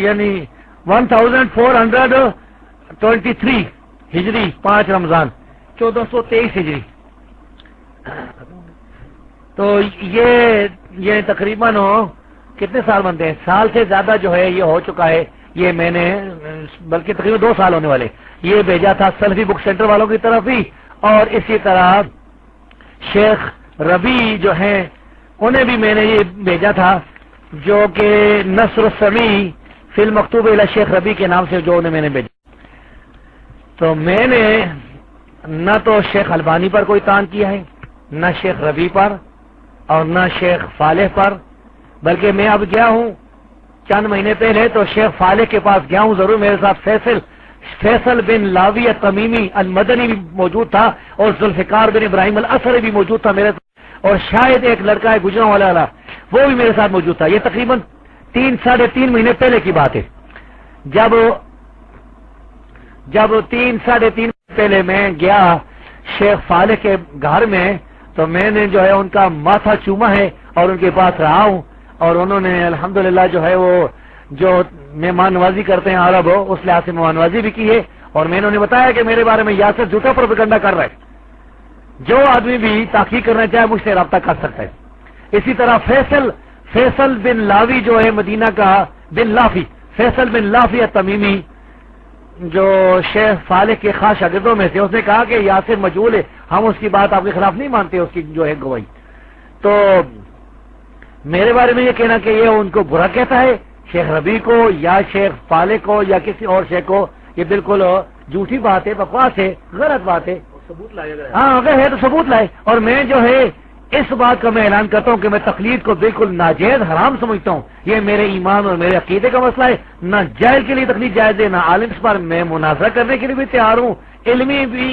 یعنی 1423 ہجری 5 رمضان 1423 ہجری. تو یہ تقریباً کتنے سال بنتے ہیں سال سے زیادہ جو ہے یہ ہو چکا ہے. یہ میں نے بلکہ تقریباً 2 سال ہونے والے یہ بھیجا تھا سلفی بک سینٹر والوں کی طرف ہی اور اسی طرح شیخ ربی جو ہیں انہیں بھی میں نے یہ بھیجا تھا جو کہ نصر السمیع فی المکتوب الی شیخ ربی کے نام سے جو انہیں میں نے بھیجا. تو میں نے نہ تو شیخ البانی پر کوئی تان کیا ہے نہ شیخ ربی پر اور نہ شیخ فالح پر بلکہ میں اب گیا ہوں چند مہینے پہلے تو شیخ فالح کے پاس گیا ہوں ضرور میرے ساتھ فیصل بن لاوی تمیمی المدنی بھی موجود تھا اور ذوالفقار بن ابراہیم الاسری بھی موجود تھا میرے ساتھ اور شاید ایک لڑکا ہے گجرا والا وہ بھی میرے ساتھ موجود تھا. یہ تقریباً 3-3.5 مہینے پہلے کی بات ہے جب 3-3.5 پہلے میں گیا شیخ فالح کے گھر میں تو میں نے جو ہے ان کا ماتھا چوما ہے اور ان کے پاس رہا ہوں اور انہوں نے الحمدللہ جو ہے وہ جو مہمان نوازی کرتے ہیں عرب اس لحاظ سے مہمان نوازی بھی کی ہے اور میں نے انہیں بتایا کہ میرے بارے میں یاسر جھوٹا پروپیگنڈا کر رہا ہے. جو آدمی بھی تحقیق کرنا چاہے مجھ سے رابطہ کر سکتا ہے. اسی طرح فیصل بن لاوی جو ہے مدینہ کا فیصل بن لافی تمیمی جو شیخ فالح کے خاص شاگردوں میں سے اس نے کہا کہ یاسر مجہول ہے ہم اس کی بات آپ کے خلاف نہیں مانتے اس کی جو ہے گواہی. تو میرے بارے میں یہ کہنا کہ یہ ان کو برا کہتا ہے شیخ ربی کو یا شیخ فالح کو یا کسی اور شیخ کو یہ بالکل جھوٹی بات ہے بکواس ہے غلط بات ہے. ہاں اگر ہے تو ثبوت لائے. اور میں جو ہے اس بات کا میں اعلان کرتا ہوں کہ میں تقلید کو بالکل ناجائز حرام سمجھتا ہوں. یہ میرے ایمان اور میرے عقیدے کا مسئلہ ہے. نہ جاہل کے لیے تقلید جائز ہے نہ عالم. اس پر میں مناظرہ کرنے کے لیے بھی تیار ہوں علمی بھی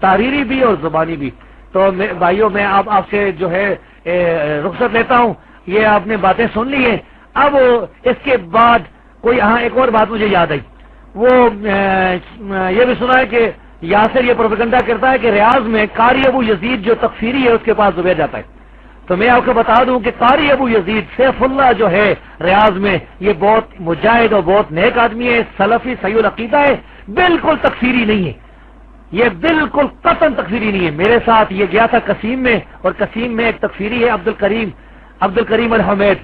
تحریری بھی اور زبانی بھی. تو بھائیوں میں آپ سے جو ہے رخصت لیتا ہوں. یہ آپ نے باتیں سن لی ہیں. اب اس کے بعد کوئی ایک اور بات مجھے یاد آئی. وہ یہ بھی سنا ہے کہ یاسر یہ پروپیگنڈا کرتا ہے کہ ریاض میں قاری ابو یزید جو تکفیری ہے اس کے پاس زبیر جاتا ہے. تو میں آپ کو بتا دوں کہ قاری ابو یزید سیف اللہ جو ہے ریاض میں یہ بہت مجاہد اور بہت نیک آدمی ہے سلفی صحیح العقیدہ ہے بالکل تکفیری نہیں ہے. یہ بالکل قطعاً تکفیری نہیں ہے. میرے ساتھ یہ گیا تھا قسیم میں اور قسیم میں ایک تکفیری ہے عبد الکریم الحمید.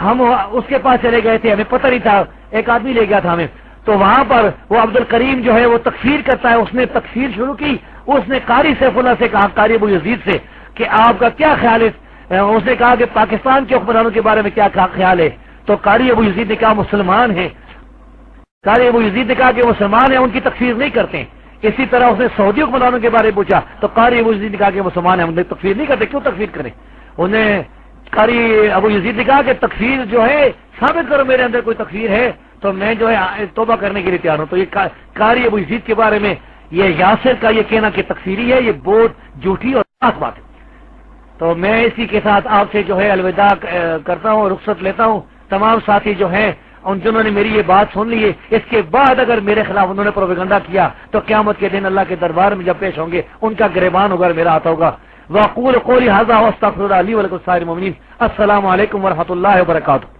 ہم اس کے پاس چلے گئے تھے ہمیں پتہ نہیں تھا ایک آدمی لے گیا تھا ہمیں. تو وہاں پر وہ عبد الکریم جو ہے وہ تکفیر کرتا ہے. اس نے تکفیر شروع کی. اس نے قاری سیف اللہ سے کہا قاری ابو یزید سے کہ آپ کا کیا خیال ہے. اس نے کہا کہ پاکستان کے حکمرانوں کے بارے میں کیا خیال ہے. تو قاری ابو یزید نے کہا مسلمان ہیں، قاری ابو یزید نے کہا کہ مسلمان ہیں، ان کی تکفیر نہیں کرتے. اسی طرح اس نے سعودی حکمرانوں کے بارے میں پوچھا تو قاری ابو یزید نے کہا کہ مسلمان ہیں، ہم تکفیر نہیں کرتے، کیوں تکفیر کریں؟ انہیں قاری ابو یزید نے کہا کہ تکفیر جو ہے ثابت کرو میرے اندر کوئی تکفیر ہے تو میں جو ہے توبہ کرنے کے لیے تیار ہوں. تو یہ قاری ابو یزید کے بارے میں یہ یاسر کا یہ کہنا کہ تکفیری ہے، یہ بہت جھوٹی اور غلط بات ہے. تو میں اسی کے ساتھ آپ سے جو ہے الوداع کرتا ہوں، رخصت لیتا ہوں. تمام ساتھی جو ہیں ان جنہوں نے میری یہ بات سن لی ہے، اس کے بعد اگر میرے خلاف انہوں نے پروپیگنڈا کیا تو قیامت کے دن اللہ کے دربار میں جب پیش ہوں گے ان کا گریبان ہوگا، میرا ہاتھ ہوگا. وَأَقُولُ قَوْلِي هَذَا وَأَسْتَغْفِرُ اللَّهَ لِي وَلَكُمْ سَائِرِ الْمُؤْمِنِينَ. السلام علیکم ورحمۃ اللہ وبرکاتہ.